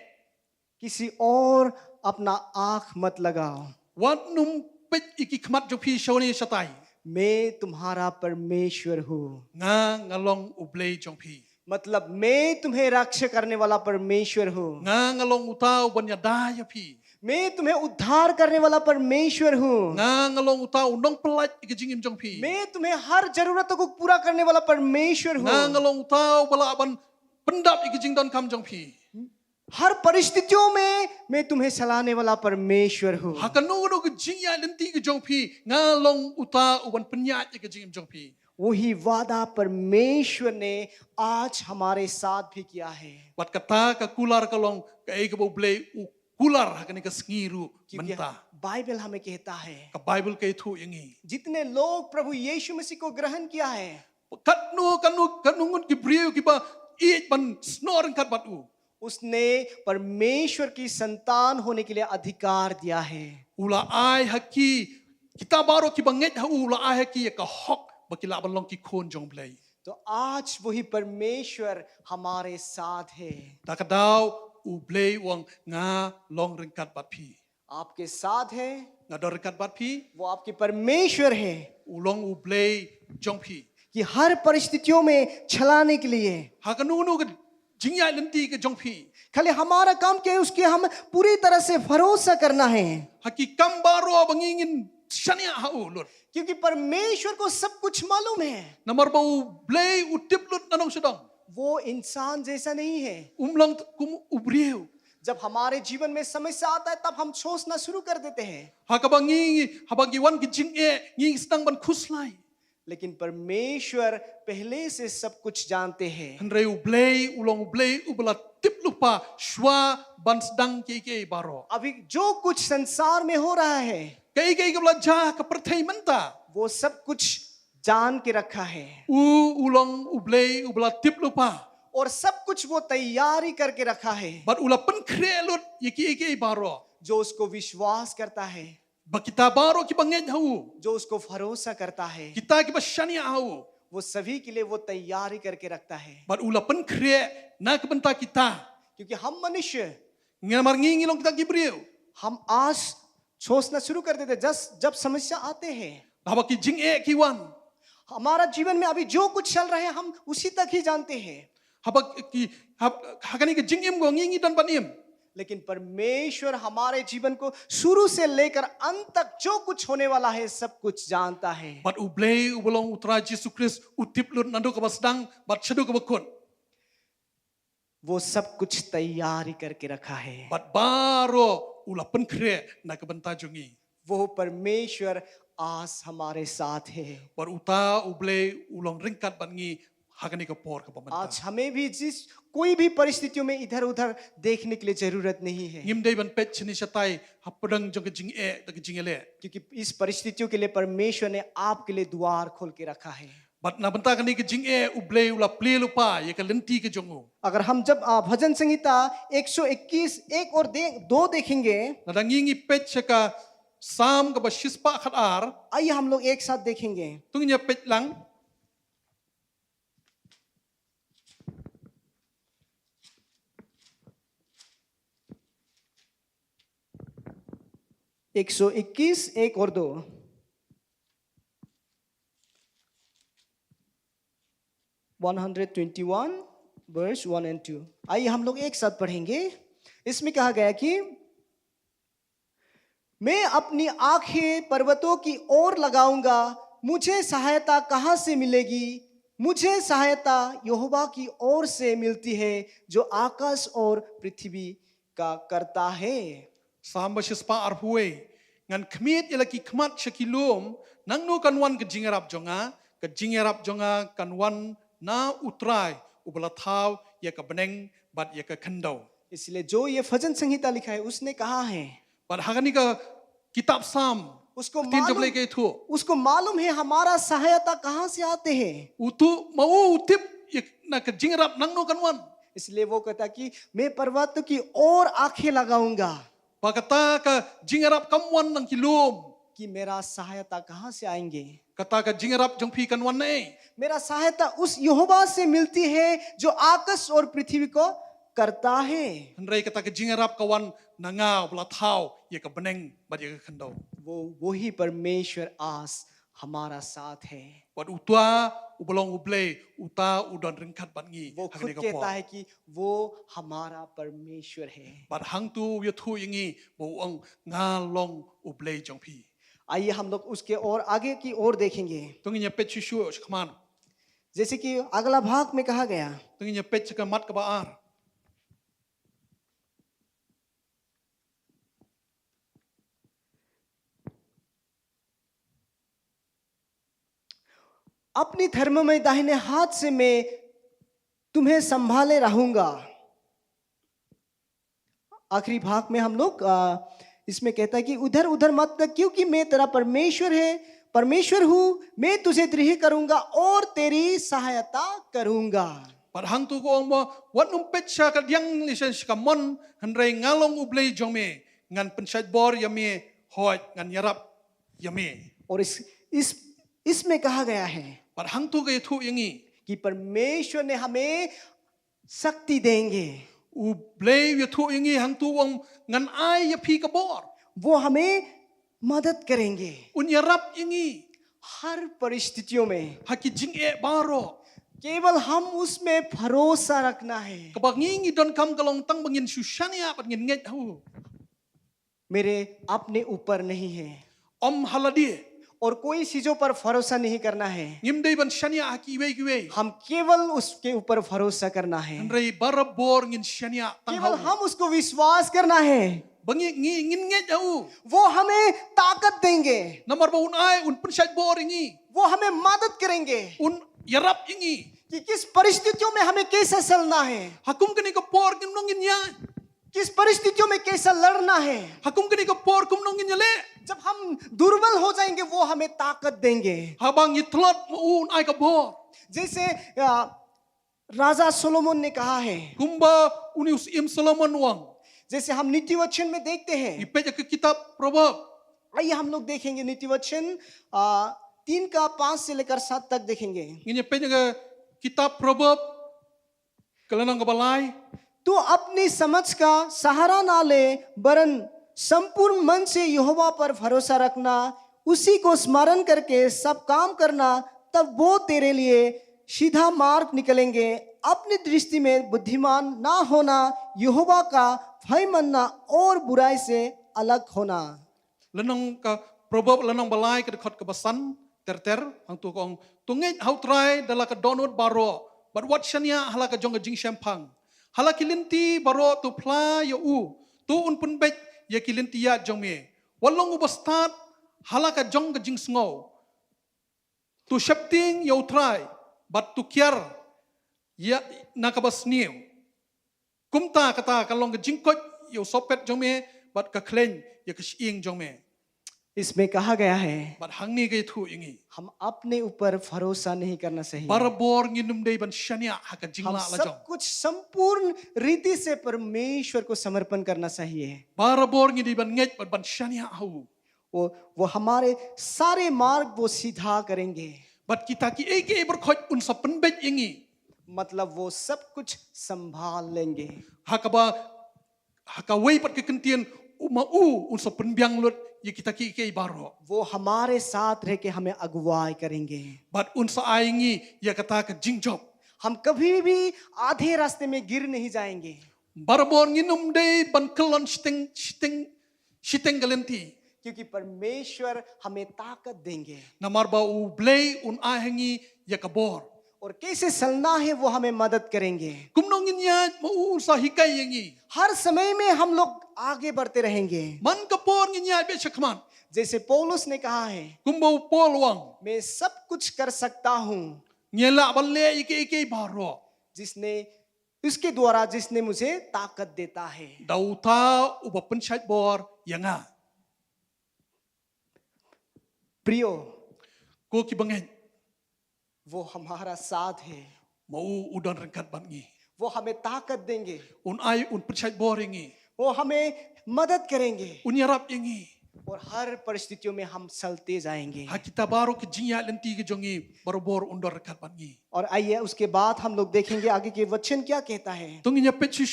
किसी और अपना आंख मत लगाओ। wanum pet iki khmat jong phi shoni satai मैं तुम्हारा परमेश्वर हूँ, nga ngalong ublay jong phi मतलब मैं तुम्हें रक्षा करने वाला परमेश्वर हूँ, nga ngalong utaw banya daya phi मैं तुम्हें उद्धार करने वाला परमेश्वर हूँ, nga ngalong utaw nong pelat iki jingim jong phi मैं तुम्हें हर जरूरतों को पूरा करने वाला परमेश्वर nga हूँ, ngalong utaw bala ban pendap iki jing don kam jong phi हर परिस्थितियों में मैं तुम्हें चलाने वाला परमेश्वर हूँ। hakanu no ki jing ya lenti ki jong phi ngalong utaw uban penyat iki jingim jong phi वही वादा परमेश्वर ने आज हमारे साथ भी किया है, wat kata ka kular kalong ka e ka ublay u kular hakani ka sngiru क्योंकि menta बाइबल हमें कहता है ka bible ka thu yangi जितने लोग प्रभु यीशु मसीह को ग्रहण किया है, kanungun ki briu ki ba i ban snor kat bat u उसने परमेश्वर की संतान होने के लिए अधिकार दिया है। ula ai haki kita baro ki banget ha ula ai haki ka hok bakila ban long ki khon jong blay तो आज वही परमेश्वर हमारे साथ है। takadaw u blay wang nga long ring kat bat phi आपके साथ है, ngador kat bat phi वो आपके परमेश्वर है ulong ublei jong phi कि हर परिस्थितियों में चलाने के लिए। hakanu nu ke jingya lenti ke jong phi खाली हमारा काम क्या है, उसके हम पूरी तरह से भरोसा करना है, haki kam baro bangingin shania hau lut क्योंकि परमेश्वर को सब कुछ मालूम है। namar bau blei utip lut nanong sedang वो इंसान जैसा नहीं है। umlang kum ubriu जब हमारे जीवन में समस्या आता है तब हम सोचना शुरू कर देते हैं, hakabangi habangi wan ki jingye ngi sedang ban khuslai लेकिन परमेश्वर पहले से सब कुछ जानते हैं। Henry ublei ulong ublei ubla tip lupa shwa ban sedang ke baro अभी जो कुछ संसार में हो रहा है ke kabla ja ka perthai menta वो सब कुछ जान के रखा है, ulong ublei ubla tip lupa और सब कुछ वो तैयारी करके रखा है। bat ula pen krelut ke baro जो उसको विश्वास करता है, ba kita baro ki bangen hau जो उसको भरोसा करता है, kita ki bashania hau वो सभी के लिए वो तैयारी करके रखता है। bat ula pen kre na ke benta kita क्योंकि हम मनुष्य, ngamar ngi long kita gibriu हम आज सोचना शुरू कर देते जब समस्या आते हैं। haba ki jingye ki wan हमारा जीवन में अभी जो कुछ चल रहा है हम उसी तक ही जानते हैं, haba ki hakani ke jingim go ngi dan banim लेकिन परमेश्वर हमारे जीवन को शुरू से लेकर अंत तक जो कुछ होने वाला है सब कुछ जानता है। bat ublei ubulong utra Yesus Kristus utip lut nando ke basdang bat sedu ke bekun वो सब कुछ तैयारी करके रखा है। bat baro ula pen kre na ke benta jungi वो परमेश्वर आज हमारे साथ है। bat uta ublei ulong ringkat bat ngi hakani ke por ke आज pementa हमें भी जिस कोई भी परिस्थितियों में इधर उधर देखने के लिए जरूरत नहीं है, ngim dei ban pet chini satai hapadang jong ke jingye ke jingele क्योंकि इस परिस्थितियों के लिए परमेश्वर ने आपके लिए द्वार खोल के रखा है। bat na benta kani ke jingye ublei ula ple lupa ye ke lenti ke jongu अगर हम जब भजन संहिता 121 1 और 2 देखेंगे, nadang ngi pet chaka sam ke bashispa khatar आइए हम लोग एक साथ देखेंगे। tungnya pet lang 121 1 और 2। वर्स 1 and 2। आइए हम लोग एक साथ पढ़ेंगे। इसमें कहा गया कि मैं अपनी आंखें पर्वतों की ओर लगाऊंगा, मुझे सहायता कहां से मिलेगी? मुझे सहायता यहोवा की ओर से मिलती है जो आकाश और पृथ्वी का करता है। sam bashispa arhuwe ngan kmit ilaki kmat shakilum nang no kanwan ke jingarap jonga kanwan na utrai ubala thaw ya ka beneng bat ya ka khandau इसलिए जो ये भजन संहिता लिखा है उसने कहा है, bat hagani ka kitab sam उसको मालूम है हमारा सहायता कहां से आते हैं। utu mau utip ya na ka jingarap nang no kanwan इसलिए वो कहता कि मैं पर्वत की ओर आंखें लगाऊंगा pakata ka jingarap kamwan nang kilum कि मेरा सहायता कहां से आएंगे। kata ka jingarap jong phi kanwan nei मेरा सहायता उस यहोवा से मिलती है जो आकाश और पृथ्वी को करता है। henrei kata ka jingarap kawan nanga ubala thaw ya ka beneng bat ya ka khandau वही परमेश्वर आज हमारा साथ है। bat utua ubalong ublei uta udon ringkat bat ngi वो खुद कहता है कि वो हमारा परमेश्वर है। bat hang tu yathu yingi bo ang ngalong ublei jong phi आइए हम लोग उसके और आगे की ओर देखेंगे। tunginya pet shu shkman जैसे कि अगला भाग में कहा गया, tunginya pet ka mat ka baar अपनी धर्म में दाहिने हाथ से मैं तुम्हें संभाले रहूंगा। आखिरी भाग में हम लोग इसमें कहता है कि उधर उधर मत कर, क्योंकि मैं तेरा परमेश्वर हूं, मैं तुझे दृढ़ करूंगा और तेरी सहायता करूंगा। bat hang tu ko mo wat num pet sha ka yang ni sen skamon henrei ngalong ublei jong me ngan pensat bor ya me hoj ngan yarap ya me और इसमें कहा गया है bat hang tu ka yathu yingi कि परमेश्वर ने हमें शक्ति देंगे, ublei yathu yingi hang tu wong ngan ai ya phi ka bor वो हमें मदद करेंगे unya rap ingi हर परिस्थितियों में। haki jing e baro केवल हम उसमें भरोसा रखना है। kabangingi don kam kalong tang bangin sushania pat ngin nget hu मेरे अपने ऊपर नहीं है om haladi और कोई चीजों पर भरोसा नहीं करना है। ngim dei ban shania haki we giwe हम केवल उसके ऊपर भरोसा करना है, andrei barabor ngin shania tang केवल hu हम उसको विश्वास करना है। bangi ngi ngin nget hu वो हमें ताकत देंगे, namar ba un ai un pensat bor ingi वो हमें मदद करेंगे un yarap ingi कि किस परिस्थितियों में हमें कैसा चलना है, hakum kani ka por ngim nongin ya किस परिस्थितियों में कैसा लड़ना है। hakum kani ka por kum nongin ya le जब हम दुर्बल हो जाएंगे वो हमें ताकत देंगे। habang yitlot un ai ka bor जैसे राजा सोलोमन ने कहा है, kumba unius im solomon wang जैसे हम नीति वचन में देखते हैं। ipeja ke kitab proverb आइए हम लोग देखेंगे नीति वचन 3 का 5 से लेकर 7 तक देखेंगे। nginya peja ke kitab proverb kelanang ka balai तू अपनी समझ का सहारा ना ले वरन संपूर्ण मन से यहोवा पर भरोसा रखना, उसी को स्मरण करके सब काम करना, तब वो तेरे लिए सीधा मार्ग निकलेंगे। अपनी दृष्टि में बुद्धिमान ना होना, यहोवा का भय मानना और बुराई से अलग होना। lenang ka proverb lenang balai ke dekat ke basan ter hang tu kong tungit hau try dala ka donut baro but what shania hala ka jong jing champang hala kilinti baro tu pla ya u tu un pun bet ya kilinti ya jong me walong u bastat hala ka jong jing sngo tu shapting ya try but tu kiar ya nakabas new kumta kata kalong ka jingkot ya sopet jong me but ka klen ya ka ing jong me इसमें कहा गया है but hangni ke thu ingi हम अपने ऊपर भरोसा नहीं करना चाहिए। barabor nginum dei ban shania haka हम jingla la सब jong कुछ संपूर्ण रीति से परमेश्वर को समर्पण करना चाहिए। barabor ngi ban nget ban shania hu वो हमारे सारे मार्ग वो सीधा करेंगे, but kita ki eke berkhot un sapen bet ingi मतलब वो सब कुछ संभाल लेंगे। haka wei pat ke kentien uma un sapen biang lut ye kita ki eke baro वो हमारे साथ रह के हमें अगुवाई करेंगे। but un sa aingi ya kata ke jingjob हम कभी भी आधे रास्ते में गिर नहीं जाएंगे, barabor nginum dei ban kelon shiteng galenti क्योंकि परमेश्वर हमें ताकत देंगे namar ba u blei un ahengi ya kabor और कैसे चलना है वो हमें मदद करेंगे। kumnongin ya mau sa hikai yengi हर समय में हम लोग आगे बढ़ते रहेंगे। man kapor ngin ya be chakman जैसे पौलुस ने कहा है, kumbau polwang मैं सब कुछ कर सकता हूँ nyela balle ike baro जिसने उसके द्वारा जिसने मुझे ताकत देता है। dauta uba penchait bor yanga प्रियो, ko ki bangen वो हमारा साथ है, mau udan rengkat bangi वो हमें ताकत देंगे, un ai un penchait bor yengi वो हमें मदद करेंगे un yarap yengi और हर परिस्थितियों में हम चलते जाएंगे। ha kita baro ke jingya lenti ke jongi baro bor undor rengkat bangi और आइए उसके बाद हम लोग देखेंगे आगे के वचन क्या कहता है। tonginya petchu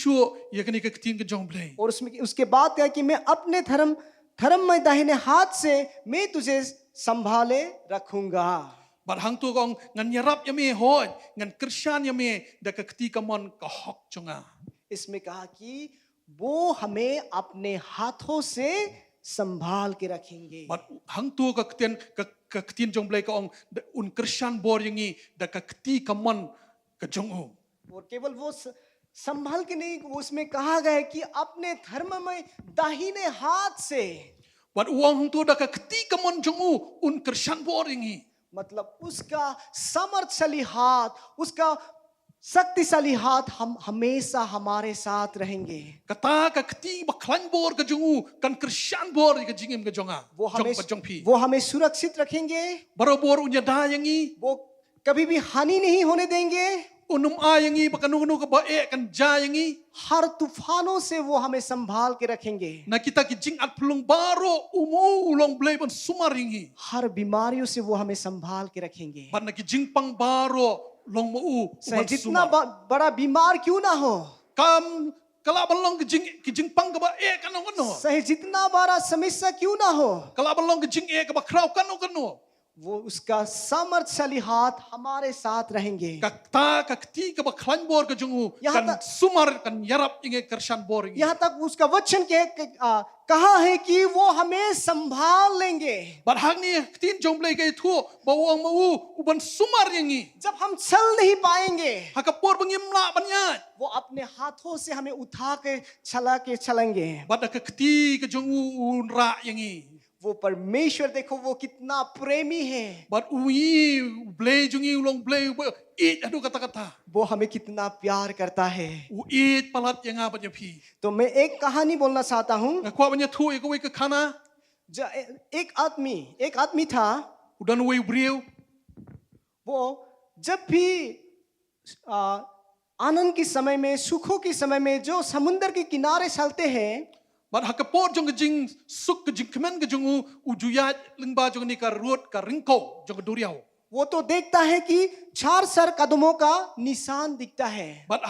ye kani ke ketin ke jong blei और उसमें उसके बाद क्या है कि मैं अपने धर्म में दाहिने हाथ से मैं तुझे संभाले रखूंगा। bar hang tu kong ngan yarap yame hoj ngan krisyan yame da ke ketika mon ka hok jonga इसमें कहा कि वो हमें अपने हाथों से संभाल के रखेंगे। but hang tu ka ketin jong blei ka ong un krisyan bor yengi da ke ketika mon ke jongu और केवल वो संभाल के नहीं, उसमें कहा गया है कि अपने धर्म में दाहिने हाथ से, but uang hang tu da ke ketika mon jongu un krisyan bor yengi मतलब उसका सामर्थ्यशाली हाथ, उसका शक्तिशाली हाथ हम हमेशा हमारे साथ रहेंगे। kata ka keti baklan bor ke jongu kan krisyan bor ke jingim ke jonga वो हमें सुरक्षित रखेंगे, baro bor unya da yengi वो कभी भी हानि नहीं होने देंगे। unum a yengi bakanu ka ba e kan ja yengi हर तूफानों से वो हमें संभाल के रखेंगे। na kita ki jing at pulung baro umu ulong blei ban sumar yengi हर बीमारियों से वो हमें संभाल के रखेंगे। ban na ki jing pang baro long mau चाहे जितना बड़ा बीमार क्यों ना हो, kam Kalau balong ke jing pang ke ba kan no. चाहे जितना बड़ा समस्या क्यों ना हो, Kalau balong ke jing ke ba krau kan no. वो उसका सामर्थ्यशाली हाथ हमारे साथ रहेंगे। Kakta kakti ke ba klan bor ke jungu Yang kan tak- sumar kan yarap inge kersan bor inge. यहाँ तक उसका वचन कहा है कि वो हमें संभाल लेंगे। Bat hang ni tin jomble ke thu bawang mau uban sumar yangi. जब हम चल नहीं पाएंगे, Hakapor bangimla banyat. वो अपने हाथों से हमें उठा के चलेंगे। Bat kakti ke jungu unra yangi. वो परमेश्वर देखो वो कितना प्रेमी है, Bat ui blay jungi ulong blay it adu kata-kata. वो हमें कितना प्यार करता है। It palat yang apa nyapi. तो मैं एक कहानी बोलना चाहता हूँ। Ngakwa banya thu iko ke kana एक आदमी था, udan wei brieu. वो जब भी आनंद के समय में, सुखों के समय में जो समुद्र के किनारे चलते हैं, Bat hakapor jong ke jing suk ke jing kemen ke jungu ujuyat lingba jong ni ka ruot ka ringko jong ke duriau. वो तो देखता है कि 4 सर कदमों का निशान दिखता है। Bat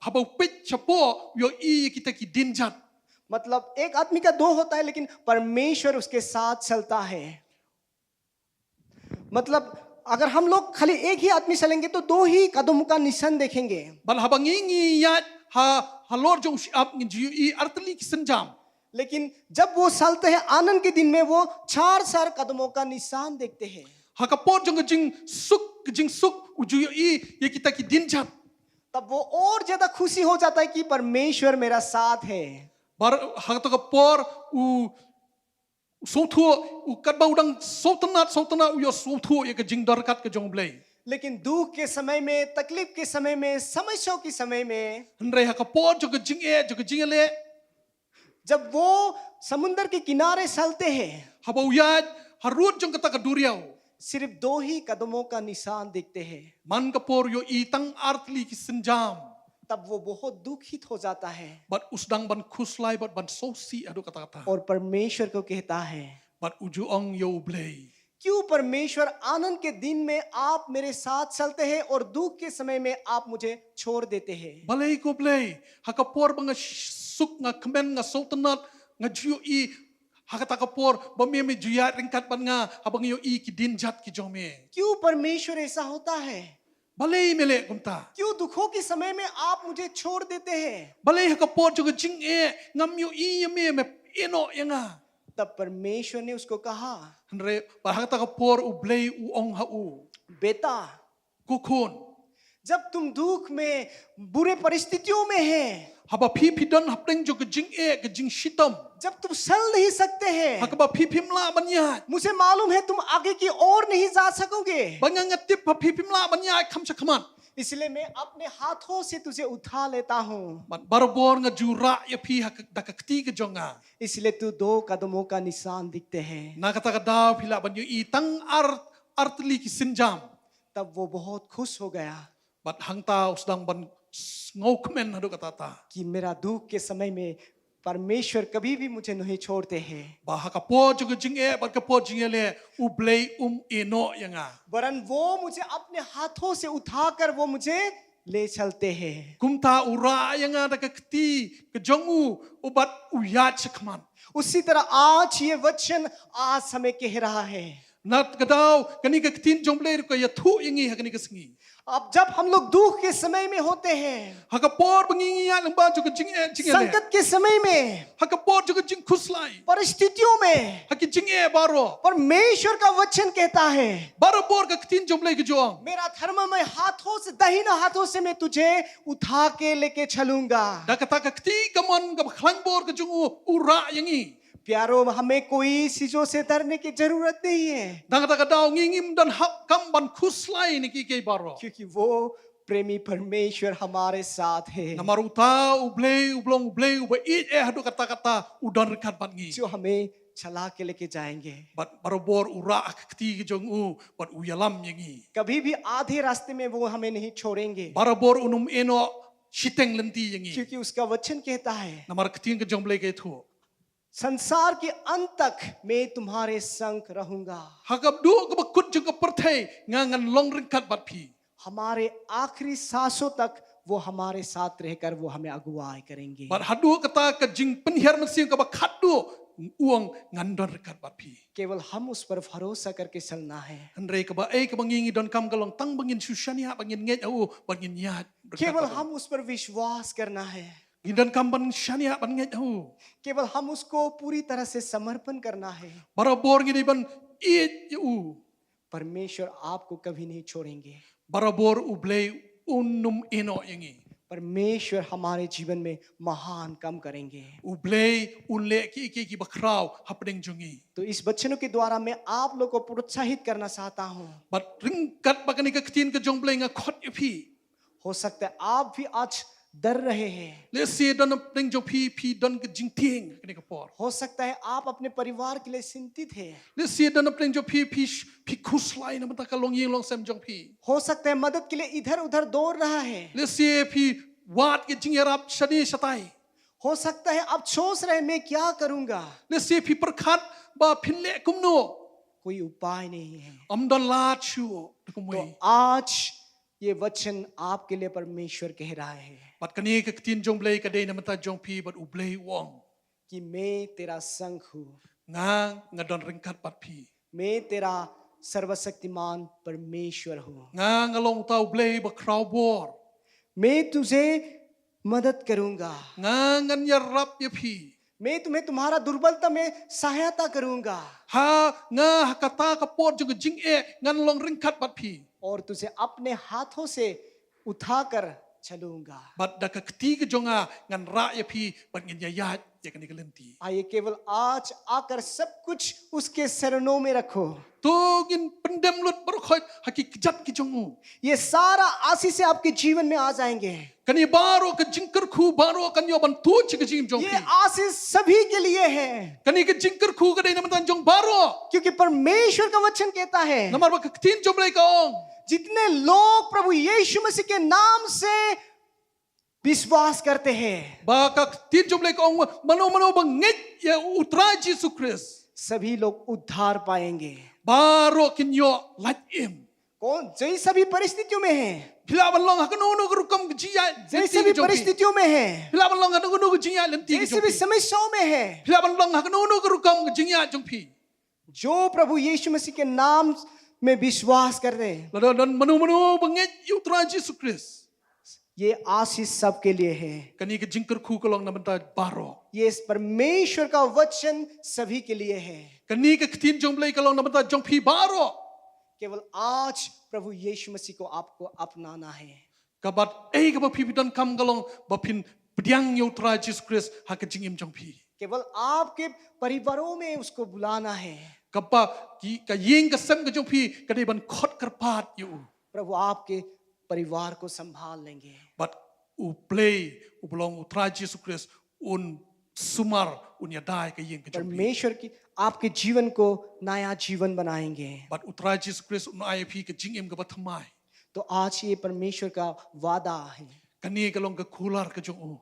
habau pit chapo yo I kita ki dinjat. मतलब एक आदमी का 2 होता है, लेकिन परमेश्वर उसके साथ चलता है। मतलब अगर हम लोग खाली एक ही आदमी चलेंगे तो 2 ही कदमों का निशान देखेंगे। Bat habangi yat halor jong siap ngi I artli ki senjam. लेकिन जब वो चलते हैं आनंद के दिन में, वो 4 सर कदमों का निशान देखते हैं। Hakapor jong ke jing suk ujuyo I ye kita ki dinjat. तब वो और ज्यादा खुशी हो जाता है कि परमेश्वर मेरा साथ है। Bar hakapor u sothu u katba udang sotanat u yo sothu ye ke jing darkat ke jong blay. लेकिन दुख के समय में, तकलीफ के समय में, समस्याओं के समय में, Henry hakapor jong ke jing le जब वो समुद्र के किनारे चलते हैं, habau yat harut jong kata ke duriau. सिर्फ 2 ही कदमों का निशान दिखते हैं। Man kapor yo I tang artli ki senjam. तब वो बहुत दुखित हो जाता है Bat usdang ban khuslai bat ban sosi adu kata-kata. और परमेश्वर को कहता है, Bat ujuong yo blay. क्यों परमेश्वर आनंद के दिन में आप मेरे साथ चलते हैं और दुख के समय में आप मुझे छोड़ देते हैं। Balay ko blay. Hakapor bang suk nga kemen nga sotanat nga juyo I hakatakapor bami juyat ringkat ban nga habang yo I ki dinjat ki jome. क्यों परमेश्वर ऐसा होता है? Balay mele kumta. क्यों दुखों के समय में आप मुझे छोड़ देते हैं? Balay hakapor jong jing ngam yo I yame me eno yanga. तब परमेश्वर ने उसको कहा, Henry hakatakapor u blay u ong ha u. बेटा, Kukun. जब तुम दुख में, बुरे परिस्थितियों में हैं, Haba pipidan hapdeng jong ke jing shitam. जब तुम चल नहीं सकते हैं, Hakaba pipimla banyat. मुझे मालूम है तुम आगे की ओर नहीं जा सकोगे, Bangang ngatip pa pipimla banyat kam sakaman. इसलिए मैं अपने हाथों से तुझे उठा लेता हूँ। Barabor nga jura ya pi dakakti ke jonga. इसलिए तू 2 कदमों का निशान दिखते हैं। Na kata kada pila banyu itang artli ki sinjam. तब वो बहुत खुश हो गया Bat hangta usdang ban ngokmen hadu kata. कि मेरा दुख के समय में परमेश्वर कभी भी मुझे नहीं छोड़ते हैं, Bah kapo juga jinge bat kapo jinge le ublay eno yanga. वरन वो मुझे अपने हाथों से उठाकर वो मुझे ले चलते हैं। Kumta ura yanga dakakti ke jongu ubat uyat sakman. उसी तरह आज ये वचन आज हमें कह रहा है, Nat kadau kani kaktin jomble ko ya thu yangi hakani kasengi. अब जब हम लोग दुख के समय में होते हैं, Hakapor bangingi ya lamba juga jinge le. संकट के समय में, Hakapor juga jing khuslai. परिस्थितियों में, Haki jinge baro. परमेश्वर का वचन कहता है, Barabor kaktin jomble ke joang. मेरा धर्म में हाथों से, दाहिना हाथों से मैं तुझे उठा के लेके चलूंगा। Dakata kakti kamon ka klangbor ke jongu ura yangi. प्यारो, हमें कोई चीजों से डरने की जरूरत नहीं है, Dakata kadau ngingim dan hak kam ban khuslai ni ki baro. क्योंकि वो प्रेमी परमेश्वर हमारे साथ है, Namaruta ublay ublong ublay uba it hadu kata-kata udan rekat bangi. जो हमें चला के लेके जाएंगे। Bat barabor ura kakti ke jongu bat uyalam yangi. कभी भी आधे रास्ते में वो हमें नहीं छोड़ेंगे, Barabor unum eno shiteng lenti yangi. क्योंकि उसका वचन कहता है, Namar kaktin ke jomble ke thu. संसार के अंत तक मैं तुम्हारे संग रहूंगा। Hakap du ka bakut jong ka perthai ngangan long rekat bat pi. हमारे आखिरी सांसों तक वो हमारे साथ रहकर वो हमें अगुवाई करेंगे। Bat hadu kata ke jing penhiar mesti ke ba khadu uang ngandon rekat bat pi. केवल हम उस पर भरोसा करके चलना है। Andre ke ba ke bangingi don kam kalong tang bangin sushania bangin nget au bangin nyat. केवल हम उस पर विश्वास करना है। Gindan kam ban shania ban nget au. केवल हम उसको पूरी तरह से समर्पण करना है। Barabor ngini ban it u. परमेश्वर आपको कभी नहीं छोड़ेंगे। Barabor ublei unum eno yangi. परमेश्वर हमारे जीवन में महान काम करेंगे। Ublei unle ki bakrau hapdeng jungi. तो इस वचनों के द्वारा मैं आप लोग को प्रोत्साहित करना चाहता हूँ। Bat ringkat bakani ke ketin ke jong blei nga khot pi. हो सकता है आप भी आज डर रहे हैं। Le se don pdeng jong pi don ke jing ting kani ke por. हो सकता है आप अपने परिवार के लिए चिंतित हैं। Le se don pdeng jong pi khuslai na mata ka long ying long sem jong pi. हो सकता है मदद के लिए इधर उधर दौड़ रहा है। Le se pi wat ke jing yarap shani shatai. हो सकता है आप सोच रहे हैं मैं क्या करूंगा। Le se pi perkhat ba phinle kumno. कोई उपाय नहीं है। Am don la chu तो kumwe. आज ये वचन आपके लिए परमेश्वर कह रहा है Bat kani ke ketin jong blei ka dei na mata jong pi bat ublei wong. कि मैं तेरा संग हूँ। Nga don ringkat bat pi. मैं तेरा सर्वशक्तिमान परमेश्वर हूँ। Nga long tau blei ba krau bor. मैं तुझे मदद करूंगा। Ngan yarap ya pi. मैं तुम्हें तुम्हारा दुर्बलता में सहायता करूंगा Ha kata ka pot jong jing ngan long ringkat bat pi. और तुझे अपने हाथों से उठाकर चलूंगा। Bat da ka keti ke jonga ngan ra ya pi bat ngin ya ya ya kani kelenti. आइए केवल आज आकर सब कुछ उसके चरणों में रखो। To ngin pendem lut berkhot hakik jat ki jongu. ये सारा आशीष आपके जीवन में आ जाएंगे। Kani baro ke jingker khu baro kan yo ban tu chi ke jing jong ये pi. आशीष सभी के लिए है Kani ke jingker khu ke dei na matan jong baro. क्योंकि परमेश्वर का वचन कहता है Namar ba ka ketin jong blei ka ong. जितने लोग प्रभु यीशु मसीह के नाम से विश्वास करते हैं Ba ka ketin jong blei ka ong mano bang ngit ya utra Jesus Christ. सभी लोग उद्धार पाएंगे। Baro kin yo lat im. कौन जैसा भी परिस्थितियों में है Pila ban long hakano no rukam jiya. जैसे भी परिस्थितियों में है Pila ban long hakano no jiya lenti ki जैसे भी jong pi. समस्याओं में है Pila ban long hakano no rukam jiya jong pi. जो प्रभु यीशु मसीह के नाम में विश्वास करते हैं Dan manu bangit utra Jesus Christ. ये आशीष सबके लिए है। Kani ke jingker khu ka long na mata baro. ये परमेश्वर का वचन सभी के लिए है। Kani ke ketin jong blei ka long na mata jong pi baro. केवल आज प्रभु यीशु मसीह को आपको अपनाना है। Kabat ka ba pi dan kam ka long ba phin pdiang utra Jesus Christ ha ke jingim jong pi. केवल आपके परिवारों में उसको बुलाना है। Kapa ki ka ying ka sem ka jong pi ka dei ban khot karpat yu. प्रभु आपके परिवार को संभाल लेंगे। But play belong utra Jesus Christ un sumar un yadai ka ying ka jong pi. परमेश्वर की आपके जीवन को नया जीवन बनाएंगे। But utra Jesus Christ un IP ka jingim ka ba thamai. तो आज ये परमेश्वर का वादा है। Kani ka long ka kular ka jong u.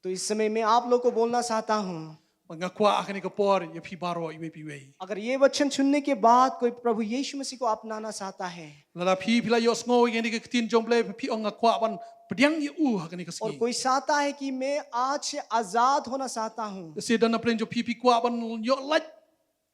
तो इस समय मैं आप लोग को बोलना चाहता हूँ Ngakwa akani ka por ya pi baro iwe pi wei. अगर ये वचन सुनने के बाद कोई प्रभु यीशु मसीह को अपनाना चाहता है Lala pi pila yo sngo yang ni ka ketin jong blei pi ong ngakwa ban pdiang yu ha kani ka और singi. कोई चाहता है कि मैं आज से आजाद होना चाहता हूँ Se dan apren jo pi kwa ban yo lat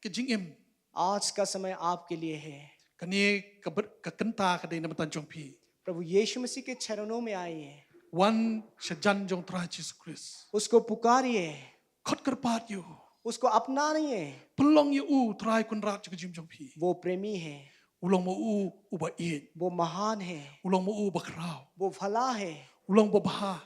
ka jingim. आज का समय आपके लिए है। Kani ka kenta ka dei na matan jong pi. प्रभु यीशु मसीह के चरणों में आइए Wan shajan jong tra Jesus Christ. उसको पुकारिए Khot karpat yu. उसको अपनाइए। Pelong yu try kun rat ka jim jong pi. वो प्रेमी है Ulong mo uba it. वो महान है Ulong mo bakrao. वो भला है Ulong babaha.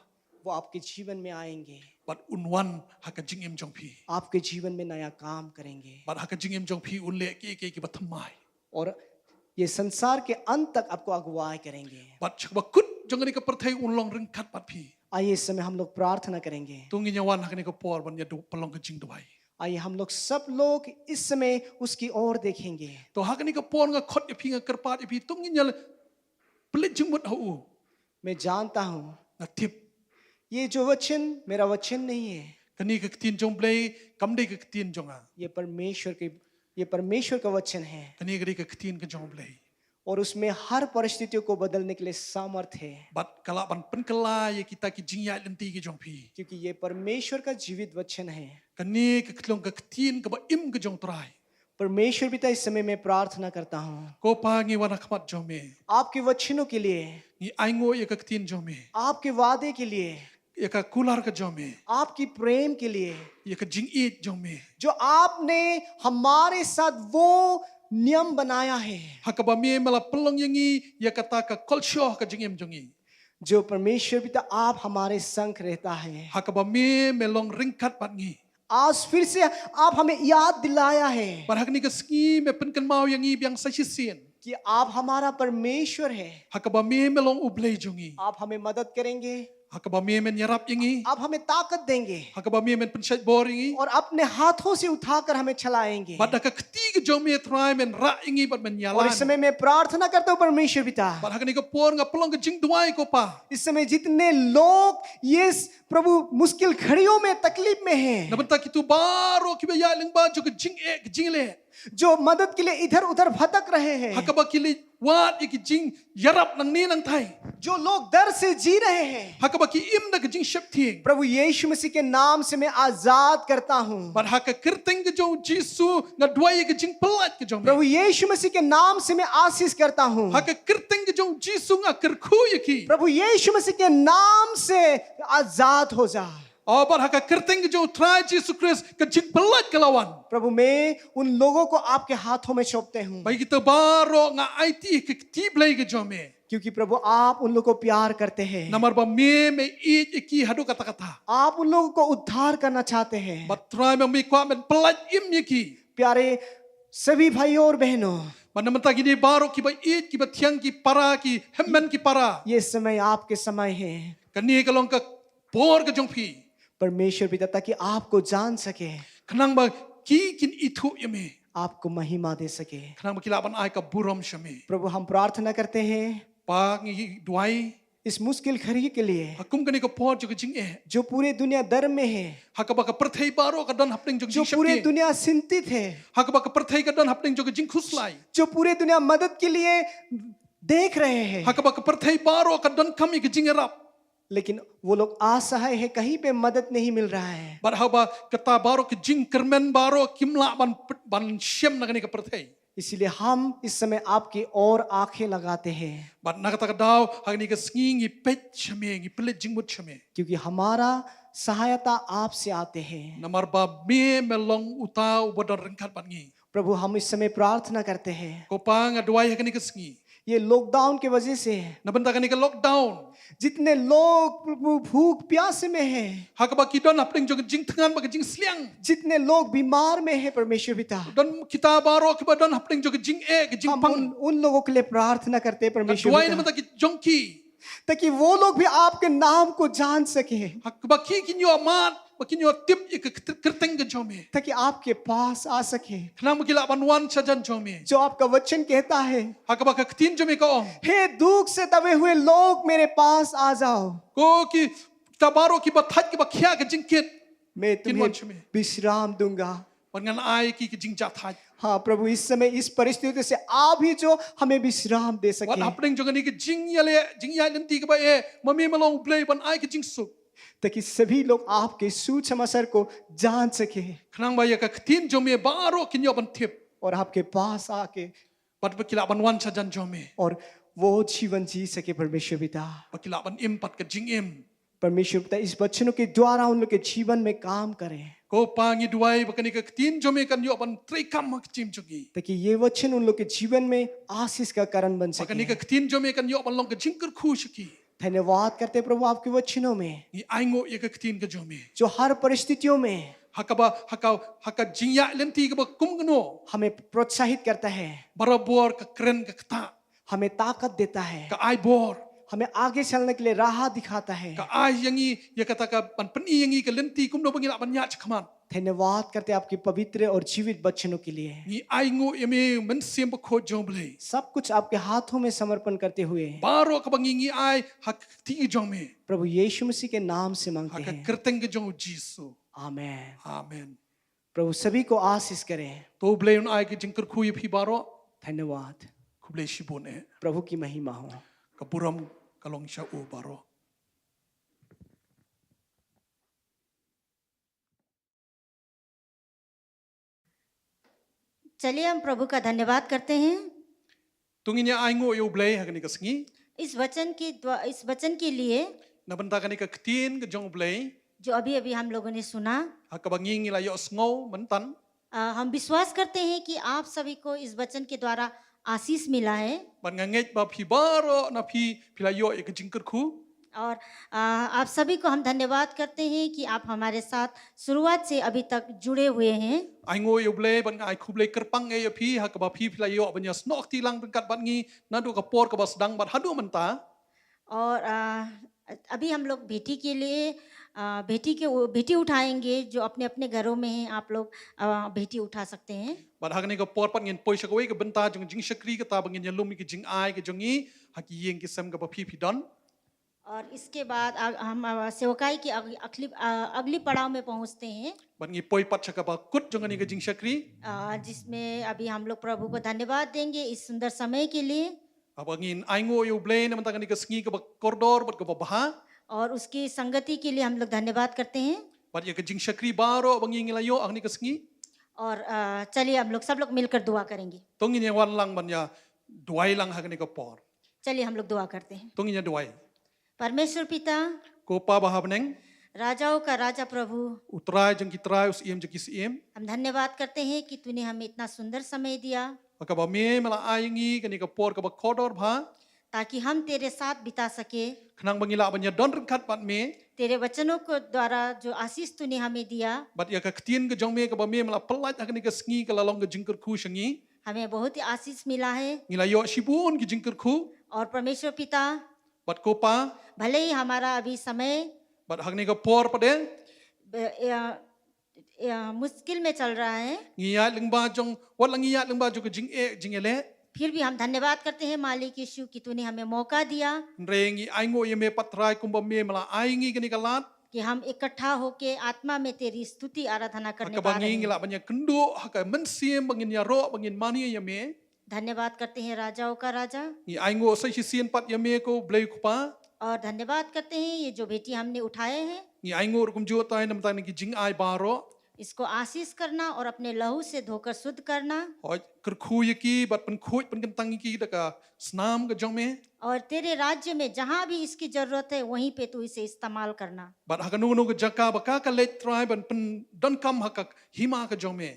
वो आपके जीवन में आएंगे But unwan ha ka jingim jong pi. आपके जीवन में नया काम करेंगे But ha ka jingim jong pi unle ki ba thamai. और ये संसार के अंत तक आपको अगुवाई करेंगे। But chakba kut jong ni ka perthai unlong ringkat bat pi. आइए इस समय हम लोग प्रार्थना करेंगे। Tungin yawan ha kani ka por ban ya do pelong ka jing duai. आइए हम लोग सब लोग इस समय उसकी ओर देखेंगे। To ha kani ka por nga khot ya pi nga karpat ya pi tungin ya pelit jing mut hu. मैं जानता हूँ Nga tip ये जो वचन मेरा वचन नहीं है, kani ka ketin jong blei kam dei ka ketin jong a. ये परमेश्वर का वचन है Kani ka dei ka ketin ka jong blei. और उसमें हर परिस्थितियों को बदलने के लिए सामर्थ है, Bat kala ban penkala ye kita ki jingya lenti ki jong pi. क्योंकि ये परमेश्वर का जीवित वचन है। Kani ke klong ke ketin ke ba im ke jong trai. परमेश्वर पिता, इस समय मैं प्रार्थना करता हूँ Ko pa ngi wana khamat jong me. आपके वचनों के लिए, Ni aingo ye ke ketin jong me. आपके वादे के लिए, Ye ka kular ke jong me. आपकी प्रेम के लिए, Ye ke jing it jong me. जो आपने हमारे साथ वो नियम बनाया है, Hakaba me mala pelong yengi ye kata ka kolsyo ke jingim jongi. जो परमेश्वर पिता आप हमारे संग रहता है। Hakaba me melong ringkat bat ngi. आज फिर से आप हमें याद दिलाया है Par hakni ke ski me penken mau yengi biang sasisien. कि आप हमारा परमेश्वर है। Hakaba me melong ublei jongi. आप हमें मदद करेंगे, Hakaba me men yarap yengi. आप हमें ताकत देंगे Hakaba me men pensyait bor yengi. और अपने हाथों से उठाकर हमें चलाएंगे। Pada ka keti ke jong me try men ra yengi bat men और इस yalan. समय मैं प्रार्थना करता हूँ परमेश्वर पिता, Par hakni ke por nga pelong ke jing duai ko pa. इस समय जितने लोग ये प्रभु मुश्किल घड़ियों में तकलीफ में हैं, Nabenta kitu baro ki be ya ling ba jo ke jing e ke jing le. जो मदद के लिए इधर उधर भटक रहे हैं, Hakaba kili wat ye ki jing yarap nang ni nang thai. जो लोग डर से जी रहे हैं, Hakaba ki im na ke jing shep thieng. प्रभु यीशु मसीह के नाम से मैं आजाद करता हूँ। Par haka kirteng ke jong jisu nga duai ye ke jing pelat ke jong me. प्रभु यीशु मसीह के नाम से मैं आशीष करता हूँ। Haka kirteng ke jong jisu nga kirku ye ki. प्रभु यीशु मसीह के नाम से आजाद हो जा। Oh, par haka kirteng ke jong try jisu Christ ke jing pelat ke lawan. प्रभु मैं उन लोगों को आपके हाथों में सौंपते हूँ, Bagi kita baro nga IT ke tiblai ke jong me. क्योंकि प्रभु आप उन लोगों को प्यार करते हैं, Namar ba me it ki hadu kata-kata. आप उन लोगों को उद्धार करना चाहते हैं। But try me kwa men pelat im ye ki. प्यारे सभी भाइयों और बहनों, Manamata gini baro ki ba it ki ba tiang ki para ki hemmen ki para. ये समय आपके समय है Kani kalong ka por ke jong pi. परमेश्वर पिता, ताकि आपको जान सके, Kanang ba ki kin itu ye me. आपको महिमा दे सके। Kanang ba kilaban ay ka burom shame. प्रभु हम प्रार्थना करते हैं Pa ngi duai इस मुश्किल घड़ी के लिए hakum kani ka por jo ke jing e. जो पूरे दुनिया डर में है, Hakaba ka perthai baro ka don hapning jo ke जो jing पूरे shep. दुनिया चिंतित है, Hakaba ka perthai ka don hapning jo ke jing khuslai. जो पूरे दुनिया मदद के लिए देख रहे हैं, Hakaba ka perthai baro ka don kami ke jing erap. लेकिन वो लोग असहाय है, कहीं पे मदद नहीं मिल रहा है। Bar haba kata baro ke jing kermen baro kimla ban shem na kani ka perthai. इसीलिए हम इस समय आपकी ओर आंखें लगाते हैं, Bat nakata ka daw hagni ka sngi pet shame ngi pelet jing mut shame. क्योंकि हमारा सहायता आपसे आते हैं। Namar ba me melong utau bodon rengkat bat ngi. प्रभु हम इस समय प्रार्थना करते हैं, Ko pa nga duai hagni ka sngi. ये लॉकडाउन के वजह से Nabenta kani ka lockdown. जितने लोग प्रभु भूख प्यासे में हैं, Hakaba ki don hapning jo ke jing tengan ba ke jing sliang. जितने लोग बीमार में हैं, परमेश्वर पिता Don kita baro ke ba don hapning jo ke jing e ke jing हम pang. उन लोगों के लिए प्रार्थना करते हैं परमेश्वर Duai पिता, namenta ki jongki. ताकि वो लोग भी आपके नाम को जान सके, Hakaba ki kinyo amat ba kinyo tip ye ke kerteng ke jome. ताकि आपके पास आ सके। Kanang magila banwan sajan jome. जो आपका वचन कहता है, Hakaba ka ketin jome ka ong. हे दुख से दबे हुए लोग मेरे पास आ जाओ, Ko ki tabaro ki bathat ki bakhya ke jing kit. मैं तुम्हें वचन में। विश्राम दूंगा। Bangan ai ki ke jing jathaj. हाँ प्रभु, इस समय इस परिस्थिति से आप ही जो हमें विश्राम दे Wat सके, hapning jo ni ke jing yale jing ya lenti ke ba e mami malong play ban ai ke jing suk. ताकि सभी लोग आपके सुसमाचार को जान सके Kanang ba ya ka ketin jome baro kinyo ban tip. और आपके पास आके Bat bakila banwan sajan jome. और वो जीवन जी सके। परमेश्वर पिता, Bakila ban im pat ke jing im. परमेश्वर पिता इस वचनों के द्वारा उन लोग के जीवन में काम करें, Ko pangi duai bakani ka ketin jome kan yo ban trei kam mak chim chugi. ताकि ये वचन उन लोग के जीवन में आशीष का कारण बन Bakani सके। ka ketin jome kan yo ban long ke jing ker khu shiki. धन्यवाद करते हैं प्रभु आपके वचनों में, Ni aingo ye ka ketin ke jome. जो हर परिस्थितियों में Hakaba haka jing ya lenti ke ba kum gno. हमें प्रोत्साहित करता है, Barabor ka keren ka kata. हमें ताकत देता है, Ka ai bor. हमें आगे चलने के लिए राह दिखाता है। Ka ai yangi ya kata ka ban peni yangi ka lenti kum no bangila ban ya chakaman. धन्यवाद करते हैं आपके पवित्र और जीवित वचनों के लिए। Ni aingo yeme men sim ba kho jomble. सब कुछ आपके हाथों में समर्पण करते हुए Baro ka bangingi ai hak ti jome. प्रभु यीशु मसीह के नाम से मांगते Haka हैं, kerteng ke jong jisu. आमेन। Amen. प्रभु सभी को आशीष करें। To blay un ai ke jing ker khu ye phi baro. धन्यवाद। kublay shibun प्रभु की महिमा हो। kapuram kalong sya u baro. चलिए हम प्रभु का धन्यवाद करते हैं Tunginya aingo yo blay hakani kasngi इस वचन के लिए nabanta kani ka ktin ka jong blay जो अभी अभी हम लोगों ने सुना। hakabanging ila yo sngo mentan हम विश्वास करते हैं कि आप सभी को इस वचन के द्वारा आशीष मिला है ban ngangej ba phi baro na phi pilayo ik jingker khu और आप सभी को हम धन्यवाद करते हैं कि आप हमारे साथ शुरुआत से अभी तक जुड़े हुए हैं। aingo yo blay ban ngai khu blay kerpang e yo phi hakaba phi pilayo banya snok ti lang berkat ban ngi nadu ka por ka bas dang ban hadu menta और अभी हम लोग भेटी के लिए भेटी उठाएंगे। जो अपने अपने घरों में हैं आप लोग भेटी उठा सकते हैं। ban hakani ka por pat ngin poi shakawai ka benta jong jing shakri ka ta bangin yalum ki jing ai ka jongi haki yeng ki sam ka ba phi don और इसके बाद हम सेवकाई की अगली पड़ाव में पहुंचते हैं ban ngi poi pat chaka ba kut jongani ka jing shakri जिसमें अभी हम लोग प्रभु को धन्यवाद देंगे इस सुंदर समय के लिए। abangin aingo yo blay na manta kani ka sngi ka ba koridor bat ka ba baha और उसकी संगति के लिए हम लोग धन्यवाद करते हैं। bat ya ka jing shakri baro bangin ngilayo angni ka sngi और चलिए हम लोग सब लोग मिलकर दुआ करेंगे। tongin ya wan lang ban ya duai lang hakani ka por चलिए हम लोग दुआ करते हैं। tongin ya duai परमेश्वर पिता ko pa bahabneng राजाओं का राजा प्रभु utrai jong kitrai us iem jaki iem हम धन्यवाद करते हैं कि तूने हमें इतना सुंदर समय दिया ka ba me mala aingi kani ka por ka ba koridor bha ताकि हम तेरे साथ बिता सके। khnang bangila ban ya don rengkat bat me तेरे वचनों को द्वारा जो आशीष तूने हमें दिया bat ya ka ktin ka jong me ka ba me mala pelat hakani ka sngi ka lalong ka jingker khu shangi हमें बहुत ही आशीष मिला है। ngilayo shibun ki jingker khu और परमेश्वर पिता bat ko pa भले ही हमारा अभी समय bat hakani ka por pade मुश्किल में चल रहा है ngiya lengba jong wat lang ngiya lengba jong ka jing e jingele फिर भी हम धन्यवाद करते हैं मालिक यीशु कि तूने हमें मौका दिया rengi aingo ye me patrai kumba me mala aingi kani ka lat कि हम इकट्ठा होके आत्मा में तेरी स्तुति आराधना करने ka पा रहे bangi हैं। ngila banya kendo haka mensiem bangin ya ro bangin mani ye me धन्यवाद करते हैं राजाओं का राजा ngi aingo sai sien pat ye me ko blai kupa और धन्यवाद करते हैं ये जो बेटी हमने उठाए हैं ngi aingo kum jo tai nam tai ki jing ai baro इसको आशीष करना और अपने लहू से धोकर शुद्ध करना hoi kerkhu ye ki bat pen khoi pen kentang ki da ka snam ka jong me और तेरे राज्य में जहाँ भी इसकी जरूरत है वहीं पे तू इसे इस्तेमाल करना। bat haka nu ka jaka baka ka let try ban pen don kam haka hima ka jong me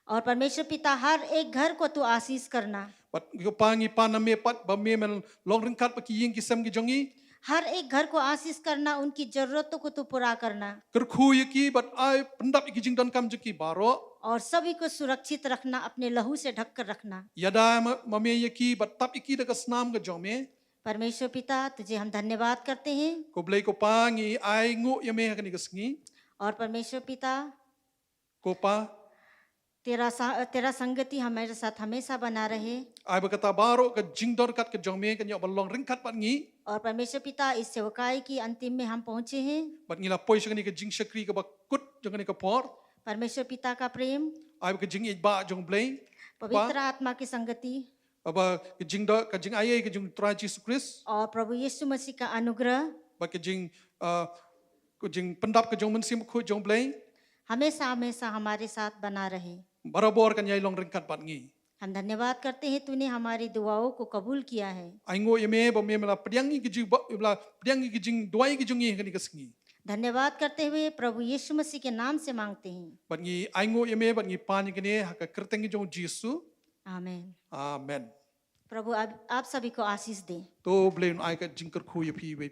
और परमेश्वर पिता हर एक घर को तू आशीष करना। bat ko pangi paname pat ba me men long ringkat pa ki yeng ki sam ki jongi हर एक घर को आशीष करना उनकी जरूरतों को तू पूरा करना kerkhu ye ki bat ai pendap ki jing don kam jeki baro और सभी को सुरक्षित रखना अपने लहू से ढक कर रखना। yada mame ye ki bat tap iki da ka snam ka jong me परमेश्वर पिता तुझे हम धन्यवाद करते हैं। ko blai ko pangi ai ngo ye me haka ni ka sngi और परमेश्वर पिता ko pa तेरा संगति हमारे साथ हमेशा बना रहे। ai bakata baro ka jing dor kat ka jong me ka nyok balong ringkat pat ngi और परमेश्वर पिता इस सेवकाई की अंतिम में हम पहुंचे हैं। bat ngila poi shakani ka jing shakri ka ba kut jong ni ka por परमेश्वर पिता का प्रेम ai ka jing ik ba jong blai पवित्र आत्मा की संगति aba ka jing do ka jing ai ka jing tra Jesus Christ और प्रभु यीशु मसीह का अनुग्रह ba ka jing ko jing pendap ka jong mensim khu jong blai हमेशा हमेशा हमारे साथ बना रहे। barabor kan yai long ringkat pat ngi हम धन्यवाद करते हैं तूने हमारी दुआओं को कबूल किया है। ai ngo ye me ba me mala pdiangi ki jing ba pdiangi ki jing duai ki jong ni ka sngi धन्यवाद करते हुए प्रभु यीशु मसीह के नाम से मांगते हैं। bat ngi ai ngo ye me bat ngi pan ki ne haka kerteng ki jong Jesus आमीन। amen प्रभु आप सभी को आशीष दें। to blai ai ka jing ker khu ye pi we